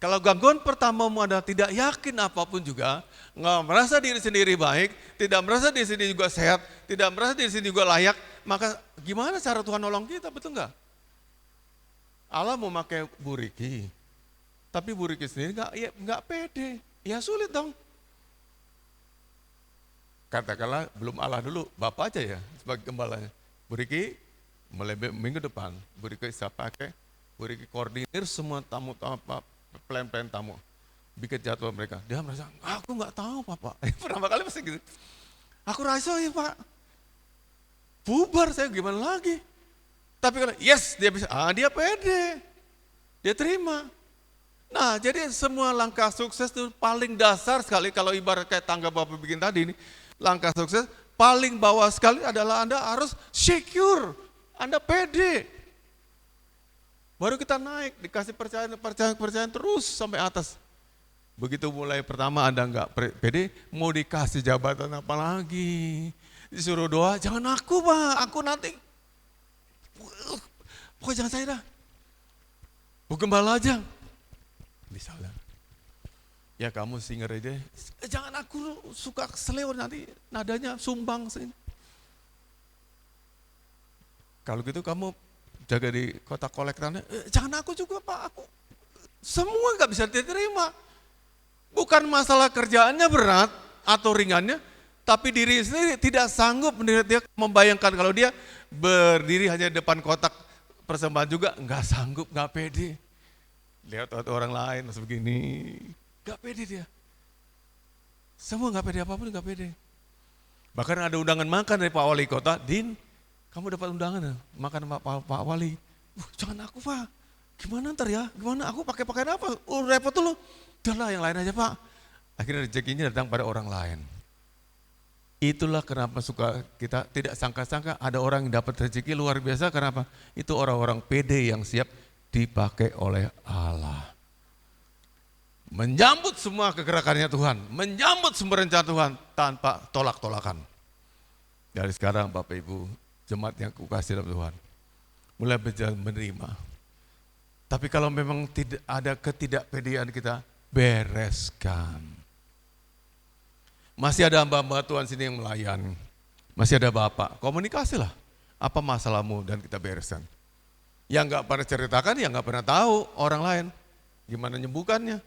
Kalau gangguan pertamamu adalah tidak yakin apapun juga, nggak merasa diri sendiri baik, tidak merasa diri sendiri juga sehat, tidak merasa diri sendiri juga layak, maka gimana cara Tuhan nolong kita, betul nggak? Allah mau pakai Bu Riki, tapi Bu Riki sendiri nggak pede, ya sulit dong. Katakanlah belum Allah dulu, Bapak aja ya sebagai gembalanya. Bu Riki mulai minggu depan, Bu Riki saya pakai, Bu Riki koordinir semua tamu-tamu, plan-plan tamu, bikin jadwal mereka. Dia merasa, aku nggak tahu Pak. Pertama kali pasti gitu. Aku rasa ya Pak, bubar saya gimana lagi. Tapi kalau yes dia bisa, dia pede, dia terima. Nah jadi semua langkah sukses itu paling dasar sekali, kalau ibarat kayak tangga Bapak bikin tadi ini, langkah sukses paling bawah sekali adalah Anda harus secure, Anda pede. Baru kita naik, dikasih percayaan terus sampai atas. Begitu mulai pertama Anda enggak pede, mau dikasih jabatan apa lagi. Disuruh doa, jangan aku Pak, aku nanti. Pokoknya jangan saya dah. Bu gembala aja. Misalnya. Ya kamu singer aja, jangan aku suka selewat nanti nadanya sumbang. Kalau gitu kamu jaga di kotak kolektannya, jangan aku juga Pak, aku semua gak bisa diterima. Bukan masalah kerjaannya berat atau ringannya, tapi diri sendiri tidak sanggup dia membayangkan kalau dia berdiri hanya di depan kotak persembahan juga, gak sanggup, gak pede. Lihat orang lain sebegini, gak pede dia. Semua gak pede, apapun gak pede. Bahkan ada undangan makan dari Pak Wali Kota, Din, kamu dapat undangan ya, makan Pak Wali. Jangan aku Pak, gimana ntar ya, gimana aku pakai pakaian apa, repot dulu. Udahlah yang lain aja Pak. Akhirnya rezekinya datang pada orang lain. Itulah kenapa suka kita tidak sangka-sangka ada orang yang dapat rezeki luar biasa, kenapa? Itu orang-orang pede yang siap dipakai oleh Allah. menyambut semua kegerakannya Tuhan, menyambut semua rencana Tuhan tanpa tolak-tolakan. Dari sekarang Bapak Ibu, jemaat yang kukasih dalam Tuhan, mulai menerima. Tapi kalau memang tidak ada ketidakpedean kita, bereskan. Masih ada hamba-hamba Tuhan sini yang melayani. Masih ada Bapak, komunikasilah. Apa masalahmu dan kita bereskan. Yang gak pernah ceritakan, yang gak pernah tahu orang lain. Gimana menyembuhkannya?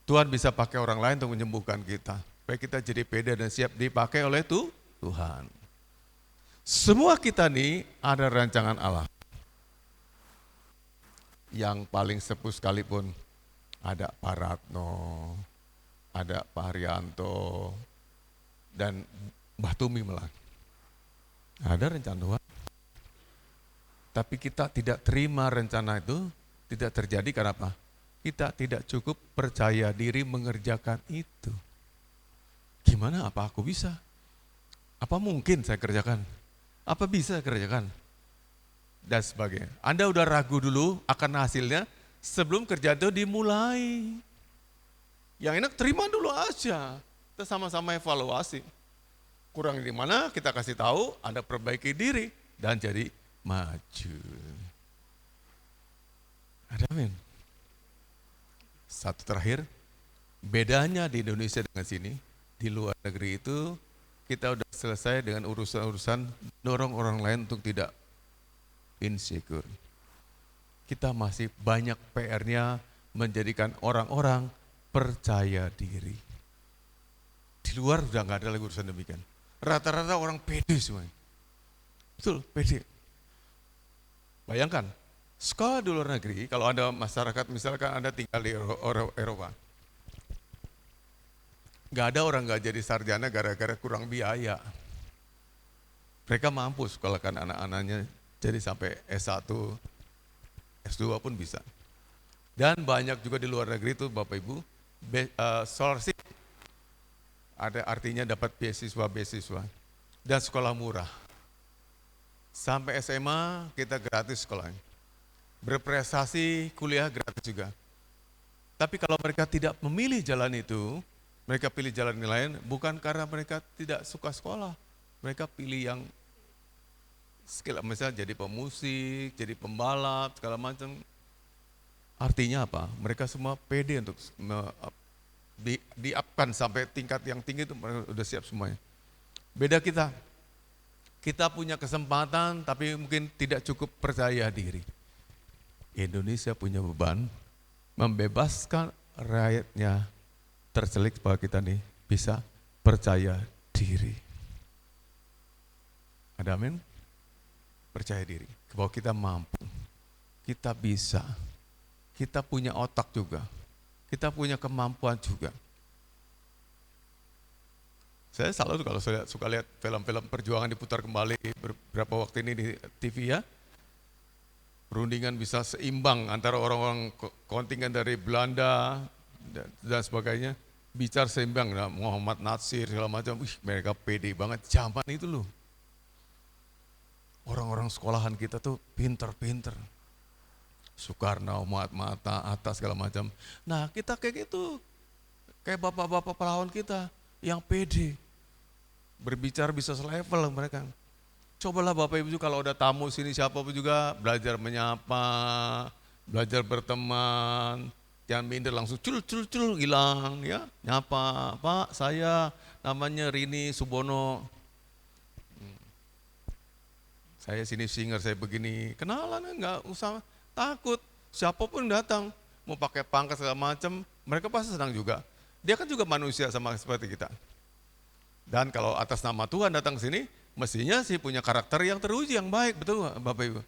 Tuhan bisa pakai orang lain untuk menyembuhkan kita. Supaya kita jadi pede dan siap dipakai oleh Tuhan. Semua kita nih ada rancangan Allah. Yang paling sepuh sekalipun ada Pak Ratno, ada Pak Haryanto, dan Mbah Tumi malah. Ada rencana Tuhan. Tapi kita tidak terima rencana itu, tidak terjadi karena apa? Kita tidak cukup percaya diri mengerjakan itu. Gimana? Apa aku bisa? Apa mungkin saya kerjakan? Apa bisa saya kerjakan? Dan sebagainya. Anda udah ragu dulu akan hasilnya sebelum kerja itu dimulai. Yang enak terima dulu aja. Kita sama-sama evaluasi. Kurang di mana kita kasih tahu, Anda perbaiki diri dan jadi maju. Amin. Satu terakhir, bedanya di Indonesia dengan sini, di luar negeri itu kita udah selesai dengan urusan-urusan dorong orang lain untuk tidak insecure. Kita masih banyak PR-nya menjadikan orang-orang percaya diri. Di luar udah nggak ada lagi urusan demikian. Rata-rata orang pede semuanya. Betul, pede. Bayangkan, sekolah di luar negeri, kalau Anda masyarakat, misalkan Anda tinggal di Eropa, nggak ada orang nggak jadi sarjana gara-gara kurang biaya. Mereka mampu sekolahkan anak-anaknya jadi sampai S1, S2 pun bisa. Dan banyak juga di luar negeri itu Bapak Ibu, scholarship, ada artinya dapat beasiswa dan sekolah murah. Sampai SMA kita gratis sekolahnya. Berprestasi kuliah gratis juga. Tapi kalau mereka tidak memilih jalan itu, mereka pilih jalan yang lain bukan karena mereka tidak suka sekolah. Mereka pilih yang skill, misalnya jadi pemusik, jadi pembalap, segala macam. Artinya apa? Mereka semua pede untuk di-up-kan sampai tingkat yang tinggi itu mereka udah siap semuanya. Beda kita. Kita punya kesempatan tapi mungkin tidak cukup percaya diri. Indonesia punya beban membebaskan rakyatnya tercelik bahwa kita nih bisa percaya diri. Ada amin? Percaya diri bahwa kita mampu, kita bisa, kita punya otak juga, kita punya kemampuan juga. Saya selalu kalau saya suka lihat film-film perjuangan diputar kembali beberapa waktu ini di TV ya. Perundingan bisa seimbang antara orang-orang kontingen dari Belanda dan sebagainya. Bicara seimbang, nah, Muhammad Natsir segala macam, mereka pede banget zaman itu loh. Orang-orang sekolahan kita tuh pinter-pinter. Soekarno, Mahatma, Hatta segala macam. Nah kita kayak gitu, kayak bapak-bapak pahlawan kita yang pede. Berbicara bisa selevel mereka. Cobalah Bapak Ibu kalau ada tamu sini siapa pun juga belajar menyapa, belajar berteman. Jangan minder langsung cul hilang ya. Nyapa, Pak saya namanya Rini Subono. Saya sini singer, saya begini. Kenalan enggak usah takut. Siapapun datang mau pakai pangkat segala macam, mereka pasti senang juga. Dia kan juga manusia sama seperti kita. Dan kalau atas nama Tuhan datang ke sini, mestinya sih punya karakter yang teruji, yang baik, betul Bapak Ibu?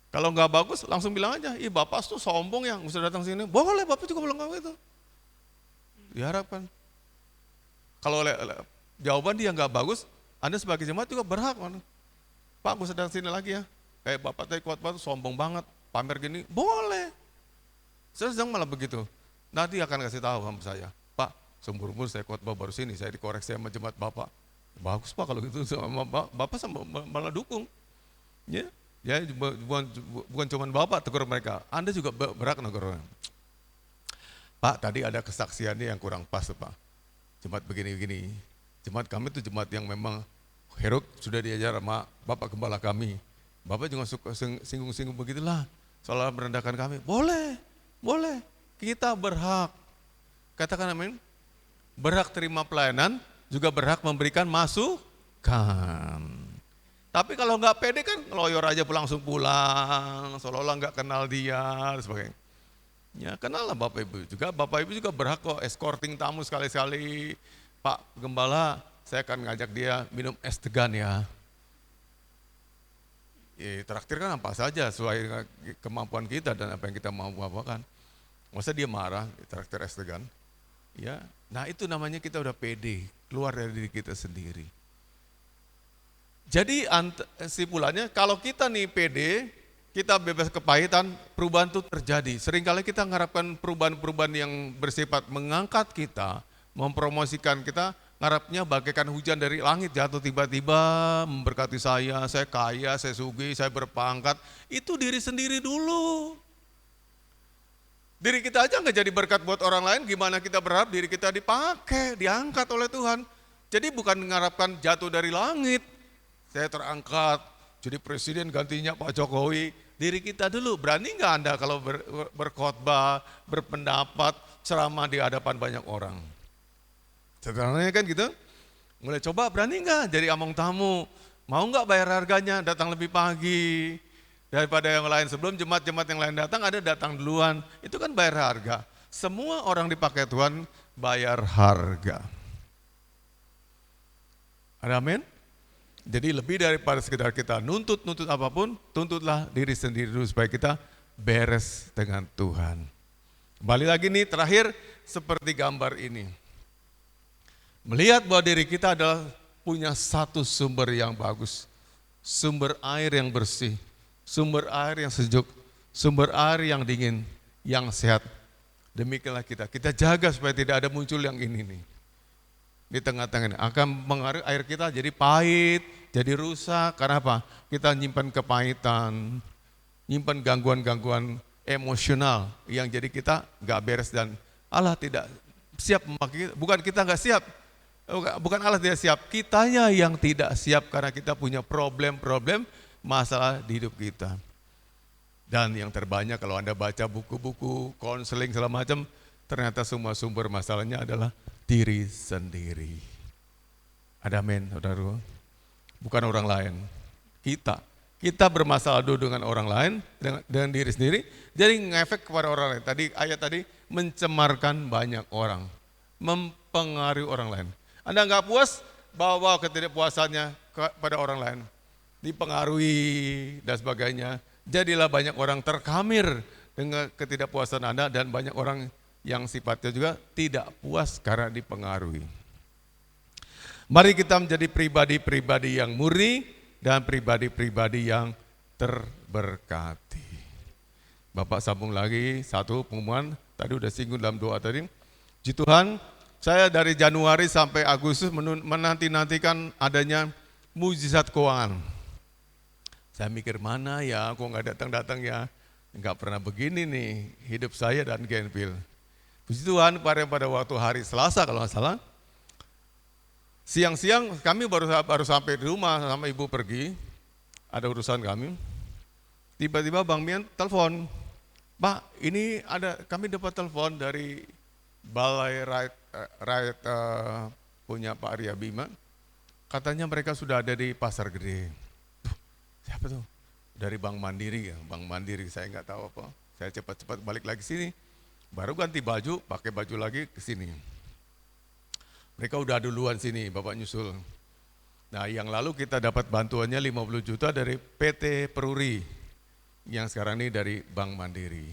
Kalau nggak bagus, langsung bilang aja, Bapak tuh sombong ya, nggak usah datang sini. Boleh, Bapak juga bilang gitu. Diharapkan. Kalau jawaban dia nggak bagus, Anda sebagai jemaat juga berhak. Pak, nggak usah datang sini lagi ya. Kayak Bapak tadi kuat banget, sombong banget, pamer gini, boleh. Saya sedang malah begitu. Nanti akan kasih tahu sama saya. Seumur umur saya khotbah baru sini, saya dikoreksi sama jemaat Bapak. Bagus Pak kalau gitu, sama Bapak sama malah dukung. Ya, bukan cuma Bapak tegur mereka, Anda juga berhak negur. Pak tadi ada kesaksiannya yang kurang pas Pak. Jemaat begini-begini. Jemaat kami itu jemaat yang memang Herok sudah diajar sama Bapak Gembala kami. Bapak juga suka singgung-singgung begitulah. Soal merendahkan kami. Boleh, boleh. Kita berhak. Katakan amin. Berhak terima pelayanan, juga berhak memberikan masukan. Tapi kalau nggak pede kan ngeloyor aja langsung pulang, seolah-olah nggak kenal dia, dan sebagainya. Ya kenal lah Bapak Ibu juga. Bapak Ibu juga berhak kok escorting tamu sekali-sekali. Pak Gembala, saya akan ngajak dia minum es degan ya. Traktir kan apa saja sesuai kemampuan kita dan apa yang kita mau apakan. Masa dia marah, traktir es degan. Ya, nah itu namanya kita udah pede, keluar dari diri kita sendiri. Jadi simpulannya kalau kita nih pede, kita bebas kepahitan, perubahan itu terjadi. Seringkali kita mengharapkan perubahan-perubahan yang bersifat mengangkat kita, mempromosikan kita, ngarapnya bagaikan hujan dari langit jatuh tiba-tiba, memberkati saya kaya, saya sugih, saya berpangkat. Itu diri sendiri dulu. Diri kita aja nggak jadi berkat buat orang lain, gimana kita berharap diri kita dipakai, diangkat oleh Tuhan. Jadi bukan mengharapkan jatuh dari langit, saya terangkat jadi presiden gantinya Pak Jokowi. Diri kita dulu, berani nggak Anda kalau berkhotbah, berpendapat, ceramah di hadapan banyak orang? Sederhananya kan gitu, mulai coba berani nggak jadi among tamu, mau nggak bayar harganya, datang lebih pagi daripada yang lain. Sebelum jemaat-jemaat yang lain datang, ada datang duluan, itu kan bayar harga. Semua orang dipakai Tuhan bayar harga. Ada amin? Jadi lebih daripada sekedar kita nuntut apapun, tuntutlah diri sendiri dulu supaya kita beres dengan Tuhan. Kembali lagi nih terakhir seperti gambar ini. Melihat bahwa diri kita adalah punya satu sumber yang bagus, sumber air yang bersih, sumber air yang sejuk, sumber air yang dingin, yang sehat. Demikianlah kita jaga supaya tidak ada muncul yang ini nih. Di tengah-tengah ini akan mengaruhi air kita jadi pahit, jadi rusak. Karena apa? Kita nyimpan kepahitan, nyimpan gangguan-gangguan emosional yang jadi kita gak beres dan Allah tidak siap memakai. Bukan kita gak siap, bukan Allah tidak siap, kitanya yang tidak siap karena kita punya problem-problem masalah di hidup kita. Dan yang terbanyak kalau Anda baca buku-buku, konseling segala macam, ternyata semua sumber masalahnya adalah diri sendiri. Ada amin, saudara. Bukan orang lain, kita. Kita bermasalah dulu dengan orang lain, dengan diri sendiri, jadi ngefek kepada orang lain. Ayat tadi mencemarkan banyak orang, mempengaruhi orang lain. Anda nggak puas, bawa ketidakpuasannya kepada orang lain, dipengaruhi dan sebagainya. Jadilah banyak orang terkamir dengan ketidakpuasan Anda dan banyak orang yang sifatnya juga tidak puas karena dipengaruhi. Mari kita menjadi pribadi-pribadi yang murni dan pribadi-pribadi yang terberkati. Bapak sambung lagi satu pengumuman, tadi udah singgung dalam doa tadi. Puji Tuhan, saya dari Januari sampai Agustus menanti-nantikan adanya mujizat keuangan. Saya mikir mana ya, kok nggak datang-datang ya. Nggak pernah begini nih hidup saya dan Genpil. Puji Tuhan pada waktu hari Selasa kalau nggak salah, siang-siang kami baru sampai di rumah sama ibu pergi, ada urusan kami. Tiba-tiba Bang Mian telepon, Pak ini kami dapat telepon dari Balai Rakyat punya Pak Arya Bima, katanya mereka sudah ada di Pasar Gede. Siapa tuh? Dari Bank Mandiri ya, Bank Mandiri saya nggak tahu apa. Saya cepat-cepat balik lagi sini. Baru ganti baju, pakai baju lagi ke sini. Mereka udah duluan sini, Bapak nyusul. Nah yang lalu kita dapat bantuannya 50 juta dari PT Peruri. Yang sekarang ini dari Bank Mandiri.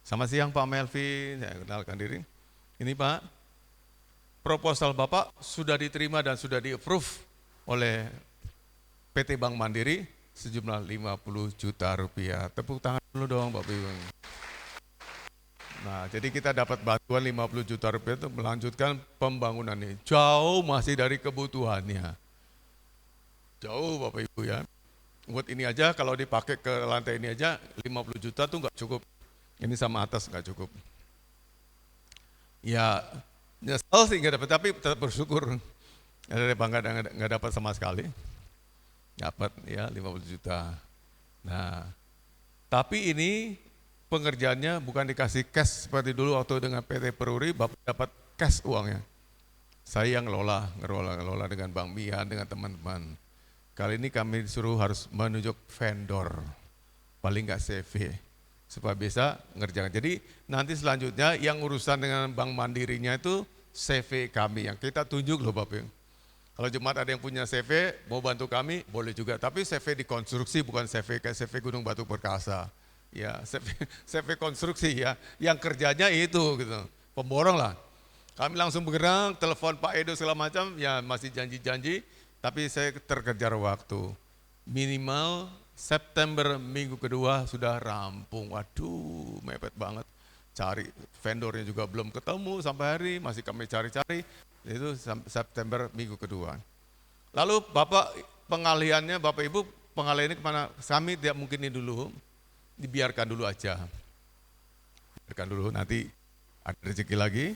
Selamat siang Pak Melvin, saya kenalkan diri. Ini Pak, proposal Bapak sudah diterima dan sudah di-approve oleh PT Bank Mandiri sejumlah 50 juta rupiah. Tepuk tangan dulu dong Bapak Ibu. Nah, jadi kita dapat bantuan 50 juta rupiah untuk melanjutkan pembangunan ini. Jauh masih dari kebutuhannya. Jauh Bapak Ibu ya. Buat ini aja kalau dipakai ke lantai ini aja 50 juta tuh nggak cukup. Ini sama atas nggak cukup. Ya nyesel sih nggak dapat, tapi tetap bersyukur. Ada bangga nggak dapat sama sekali. Dapat ya 50 juta. Nah, tapi ini pengerjaannya bukan dikasih cash seperti dulu waktu dengan PT Peruri, Bapak dapat cash uangnya. Saya yang ngelola dengan Bang Mian, dengan teman-teman. Kali ini kami disuruh harus menunjuk vendor, paling nggak CV, supaya bisa ngerjakan. Jadi nanti selanjutnya yang urusan dengan Bank Mandirinya itu CV kami, yang kita tunjuk loh Bapak. Kalau jemaat ada yang punya CV, mau bantu kami, boleh juga. Tapi CV di konstruksi, bukan CV kayak CV Gunung Batu Perkasa. Ya, CV konstruksi ya, yang kerjanya itu gitu, pemborong lah. Kami langsung bergerak, telepon Pak Edo segala macam, ya masih janji-janji, tapi saya terkejar waktu. Minimal September minggu kedua sudah rampung. Waduh, mepet banget. Cari vendornya juga belum ketemu sampai hari, masih kami cari-cari. Itu September minggu kedua. Lalu Bapak pengalihannya, Bapak Ibu pengalihan ini kemana? Kami tidak mungkin ini dulu, dibiarkan dulu aja. Biarkan dulu, nanti ada rezeki lagi,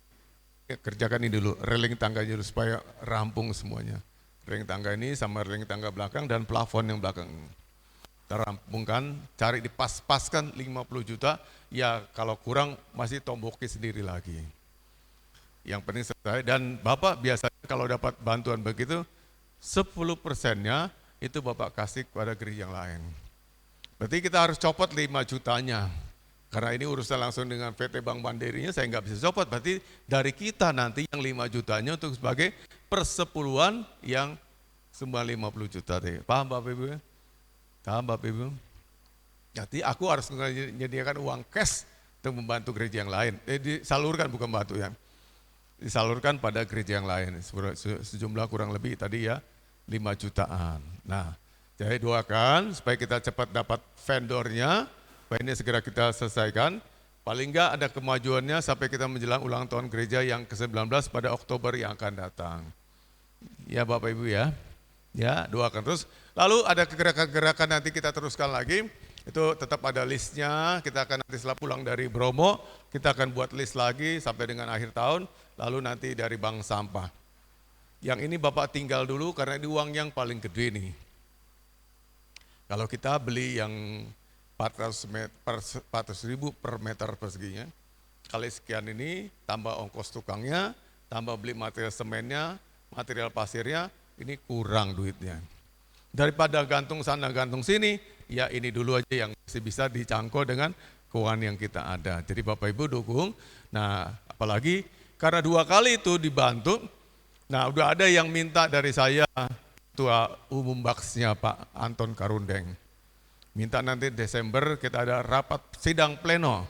kerjakan ini dulu, railing tangganya dulu supaya rampung semuanya. Railing tangga ini sama railing tangga belakang dan plafon yang belakang. Kita rampungkan, cari dipas-paskan 50 juta, ya kalau kurang masih tomboki sendiri lagi. Yang penting selesai, dan Bapak biasanya kalau dapat bantuan begitu 10%-nya itu Bapak kasih kepada gereja yang lain. Berarti kita harus copot 5 jutanya. Karena ini urusan langsung dengan PT Bank Mandirinya, saya nggak bisa copot. Berarti dari kita nanti yang 5 jutanya untuk sebagai persepuluhan yang semua 50 juta. Paham Bapak Ibu? Paham Bapak Ibu? Jadi aku harus menyediakan uang cash untuk membantu gereja yang lain. Disalurkan bukan bantu ya. Disalurkan pada gereja yang lain, sejumlah kurang lebih tadi ya 5 jutaan. Nah, jadi doakan supaya kita cepat dapat vendornya, supaya ini segera kita selesaikan. Paling enggak ada kemajuannya sampai kita menjelang ulang tahun gereja yang ke-19 pada Oktober yang akan datang. Ya Bapak Ibu ya, ya doakan terus. Lalu ada gerakan-gerakan nanti kita teruskan lagi. Itu tetap ada listnya, kita akan nanti setelah pulang dari Bromo, kita akan buat list lagi sampai dengan akhir tahun, lalu nanti dari bank sampah. Yang ini Bapak tinggal dulu karena ini uang yang paling gede nih. Kalau kita beli yang 400 ribu per meter perseginya, kali sekian ini, tambah ongkos tukangnya, tambah beli material semennya, material pasirnya, ini kurang duitnya. Daripada gantung sana gantung sini, ya ini dulu aja yang masih bisa dicangkul dengan keuangan yang kita ada. Jadi Bapak Ibu dukung. Nah apalagi karena 2 kali itu dibantu, nah udah ada yang minta dari saya, Ketua Umum Baksnya Pak Anton Karundeng. Minta nanti Desember kita ada rapat sidang pleno.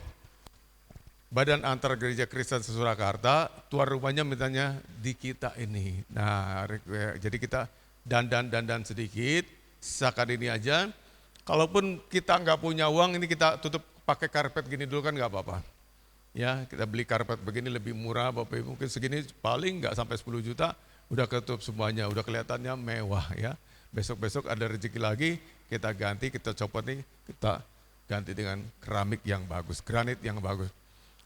Badan Antar Gereja Kristen Surakarta, tuan rumahnya mintanya di kita ini. Nah jadi kita dandan sedikit, sisakan ini aja. Kalaupun kita nggak punya uang, ini kita tutup pakai karpet gini dulu kan nggak apa-apa. Ya kita beli karpet begini lebih murah, Bapak Ibu mungkin segini paling nggak sampai 10 juta, udah ketutup semuanya, udah kelihatannya mewah ya. Besok-besok ada rezeki lagi, kita ganti, kita copot nih, kita ganti dengan keramik yang bagus, granit yang bagus.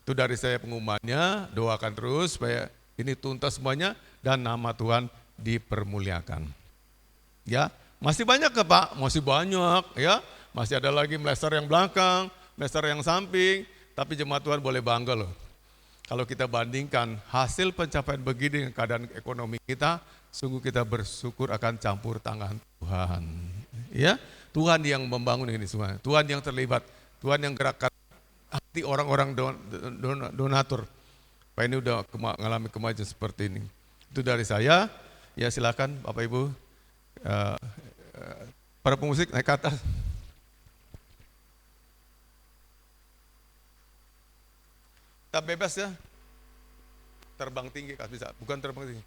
Itu dari saya pengumumannya, doakan terus supaya ini tuntas semuanya dan nama Tuhan dipermuliakan. Ya, masih banyak ke Pak? Masih banyak ya. Masih ada lagi meleser yang belakang, meleser yang samping, tapi jemaat Tuhan boleh bangga loh. Kalau kita bandingkan hasil pencapaian begini dengan keadaan ekonomi kita, sungguh kita bersyukur akan campur tangan Tuhan. Ya, Tuhan yang membangun ini semua, Tuhan yang terlibat, Tuhan yang gerakkan hati orang-orang donatur. Pak ini udah mengalami kemajuan seperti ini. Itu dari saya. Ya silakan Bapak Ibu. Para pemusik naik ke atas. Kita bebas ya. Terbang tinggi kalau bisa, bukan terbang tinggi.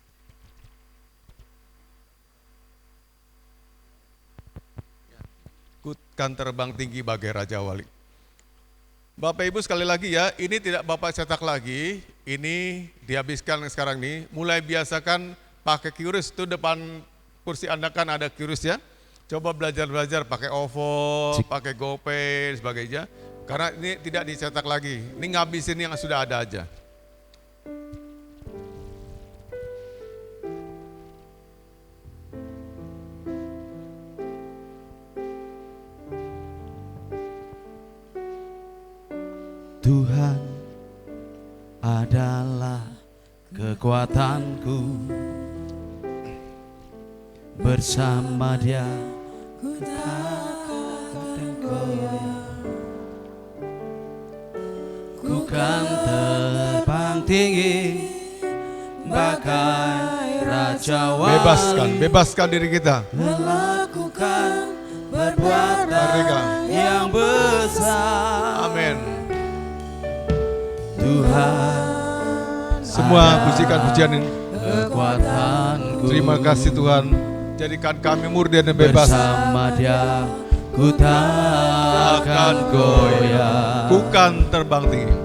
Ikutkan terbang tinggi bagai Raja Wali. Bapak Ibu sekali lagi ya, ini tidak Bapak cetak lagi, ini dihabiskan sekarang nih. Mulai biasakan pakai QRIS, itu depan kursi Anda kan ada QRIS ya. Coba belajar pakai OVO, pakai GoPay, sebagainya. Karena ini tidak dicetak lagi, ini ngabisin yang sudah ada aja. Tuhan adalah kekuatanku, bersama Dia ku takkan goyah. ku kan terbang tinggi bagai raja wali. Bebaskan diri kita. Melakukan perbuatan Merdeka. Yang besar. Amin. Tuhan Semua pujikan pujian ini. kekuatanku, Terima kasih Tuhan. Jadikan kami murni dan bebas. bersama Dia ku takkan goyah. Ku kan terbang tinggi.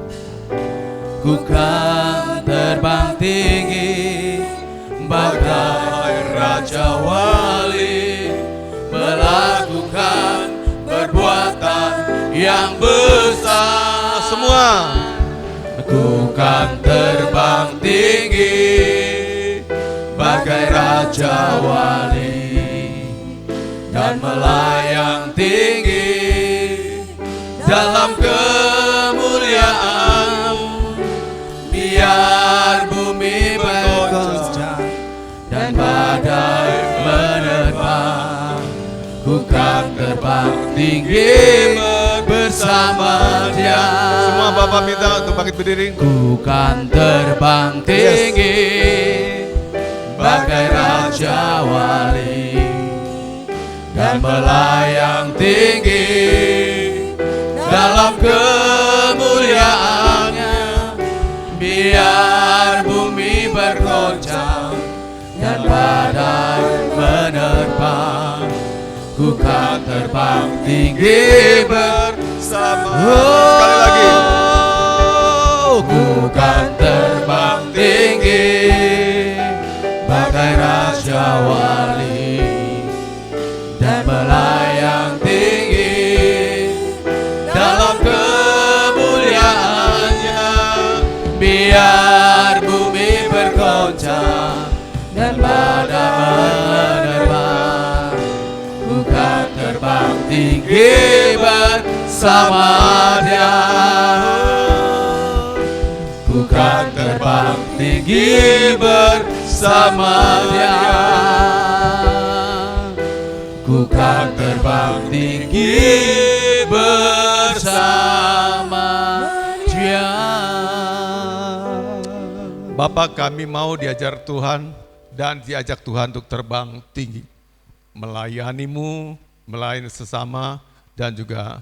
Ku kan terbang tinggi bagai raja wali, melakukan perbuatan yang besar. Semua. Ku kan terbang tinggi bagai raja wali dan melayang tinggi dalam kemuliaan. Biar bumi bergoncang dan badai menerpa, ku kan terbang tinggi bersama Dia. Semua Bapak minta untuk bangkit berdiri. Ku kan terbang tinggi bagai raja wali dan melayang tinggi dalam kemuliaannya. Biar bumi bergoncang dan badai menerpa, ku kan terbang tinggi bersama. Sekali lagi. Ku kan terbang tinggi bagai raja wali dan melayang tinggi dalam kemuliaannya. Biar bumi bergoncang dan badai menerpa, ku kan terbang tinggi bersama Dia. Ku kan terbang tinggi bersama Dia. Ku kan terbang tinggi bersama Dia. Bapak, kami mau diajar Tuhan dan diajak Tuhan untuk terbang tinggi. Melayanimu, melayani sesama, dan juga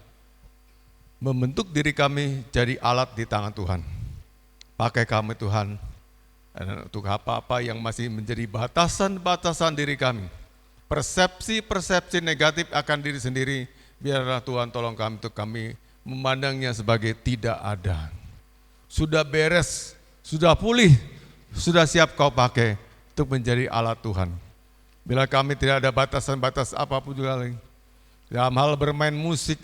membentuk diri kami jadi alat di tangan Tuhan. Pakai kami Tuhan, dan untuk apa-apa yang masih menjadi batasan-batasan diri kami. Persepsi-persepsi negatif akan diri sendiri, biarlah Tuhan tolong kami untuk kami memandangnya sebagai tidak ada. Sudah beres, sudah pulih, sudah siap kau pakai untuk menjadi alat Tuhan. Bila kami tidak ada batasan-batas apapun juga lagi, dalam hal bermain musik,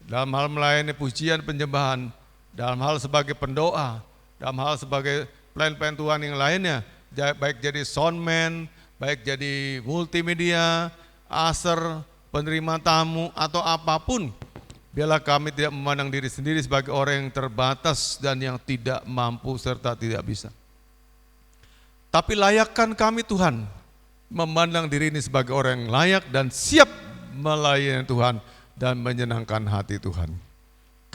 dalam hal melayani pujian penyembahan, dalam hal sebagai pendoa, dalam hal sebagai pelayan-pelayan Tuhan yang lainnya, baik jadi soundman, baik jadi multimedia, usher, penerima tamu, atau apapun. Biarlah kami tidak memandang diri sendiri sebagai orang yang terbatas dan yang tidak mampu serta tidak bisa. Tapi layakkan kami Tuhan, memandang diri ini sebagai orang yang layak dan siap melayani Tuhan dan menyenangkan hati Tuhan.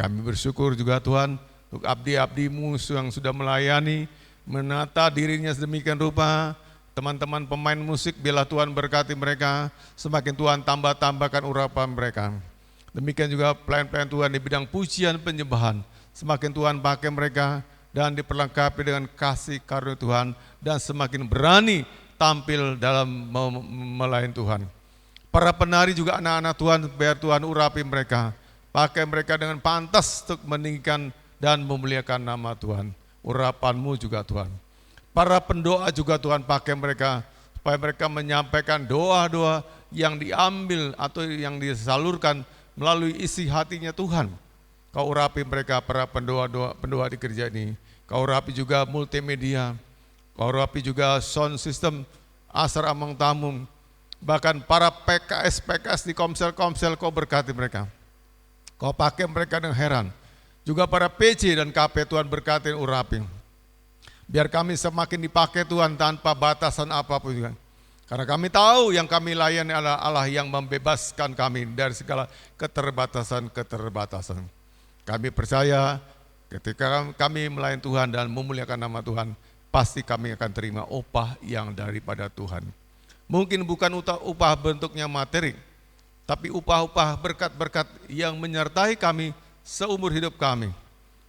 Kami bersyukur juga Tuhan untuk abdi-abdimu yang sudah melayani, menata dirinya sedemikian rupa. Teman-teman pemain musik, biarlah Tuhan berkati mereka, semakin Tuhan tambah-tambahkan urapan mereka. Demikian juga pelayan-pelayan Tuhan di bidang pujian penyembahan, semakin Tuhan pakai mereka dan diperlengkapi dengan kasih karunia Tuhan dan semakin berani tampil dalam melayani Tuhan. Para penari juga anak-anak Tuhan, biar Tuhan urapi mereka, pakai mereka dengan pantas untuk meninggikan dan memuliakan nama Tuhan. Urapanmu juga Tuhan. Para pendoa juga Tuhan pakai mereka, supaya mereka menyampaikan doa-doa yang diambil atau yang disalurkan melalui isi hatinya Tuhan. Kau urapi mereka para pendoa di gereja ini. Kau urapi juga multimedia. Kau urapi juga sound system, asar amang tamu. Bahkan para PKS di komsel-komsel kau berkati mereka. Kau pakai mereka dengan heran. Juga para PC dan KP Tuhan berkati urapi. Biar kami semakin dipakai Tuhan tanpa batasan apapun Tuhan. Karena kami tahu yang kami layani adalah Allah yang membebaskan kami dari segala keterbatasan. Kami percaya ketika kami melayani Tuhan dan memuliakan nama Tuhan, pasti kami akan terima upah yang daripada Tuhan. Mungkin bukan upah bentuknya materi, tapi upah-upah berkat-berkat yang menyertai kami seumur hidup kami.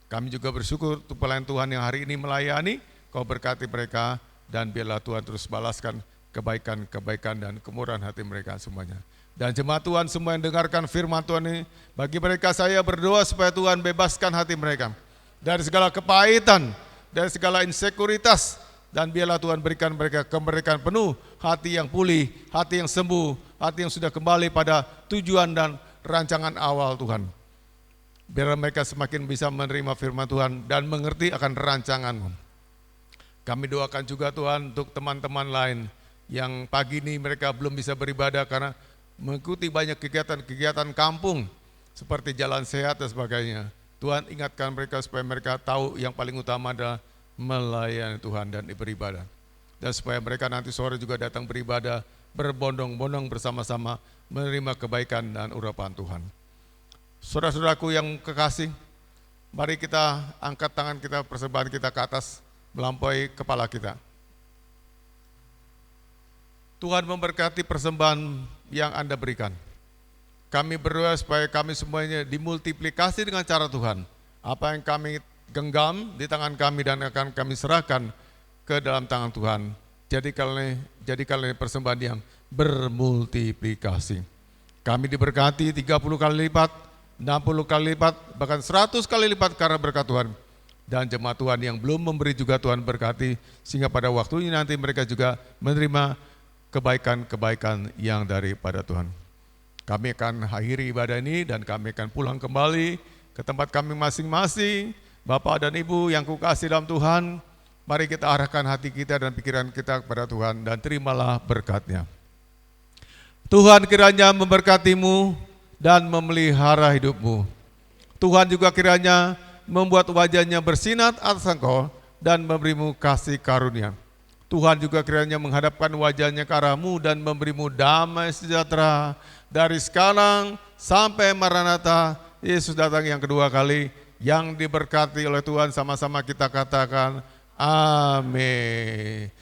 Kami juga bersyukur untuk pelayan Tuhan yang hari ini melayani, Kau berkati mereka dan biarlah Tuhan terus balaskan kebaikan-kebaikan dan kemurahan hati mereka semuanya. Dan jemaat Tuhan semua yang dengarkan firman Tuhan ini, bagi mereka saya berdoa supaya Tuhan bebaskan hati mereka dari segala kepahitan, dari segala insekuritas, dan biarlah Tuhan berikan mereka kemerdekaan penuh, hati yang pulih, hati yang sembuh, hati yang sudah kembali pada tujuan dan rancangan awal Tuhan. Biar mereka semakin bisa menerima firman Tuhan dan mengerti akan rancangan-Mu. Kami doakan juga Tuhan untuk teman-teman lain yang pagi ini mereka belum bisa beribadah karena mengikuti banyak kegiatan-kegiatan kampung seperti jalan sehat dan sebagainya. Tuhan ingatkan mereka supaya mereka tahu yang paling utama adalah melayani Tuhan dan beribadah. Dan supaya mereka nanti sore juga datang beribadah, berbondong-bondong bersama-sama menerima kebaikan dan urapan Tuhan. Saudara-saudaraku yang kekasih, mari kita angkat tangan kita, persembahan kita ke atas, melampaui kepala kita. Tuhan memberkati persembahan yang Anda berikan. Kami berdoa supaya kami semuanya dimultiplikasi dengan cara Tuhan. Apa yang kami genggam di tangan kami dan akan kami serahkan ke dalam tangan Tuhan. Jadikanlah persembahan yang bermultiplikasi. Kami diberkati 30 kali lipat, 60 kali lipat, bahkan 100 kali lipat karena berkat Tuhan. Dan jemaat Tuhan yang belum memberi juga Tuhan berkati, sehingga pada waktunya nanti mereka juga menerima kebaikan-kebaikan yang daripada Tuhan. Kami akan akhiri ibadah ini dan kami akan pulang kembali ke tempat kami masing-masing. Bapak dan Ibu yang kukasihi dalam Tuhan, mari kita arahkan hati kita dan pikiran kita kepada Tuhan dan terimalah berkat-Nya. Tuhan kiranya memberkatimu dan memelihara hidupmu. Tuhan juga kiranya membuat wajah-Nya bersinar atas engkau dan memberimu kasih karunia. Tuhan juga kiranya menghadapkan wajah-Nya ke arahmu dan memberimu damai sejahtera dari sekarang sampai Maranatha, Yesus datang yang kedua kali. Yang diberkati oleh Tuhan sama-sama kita katakan amin.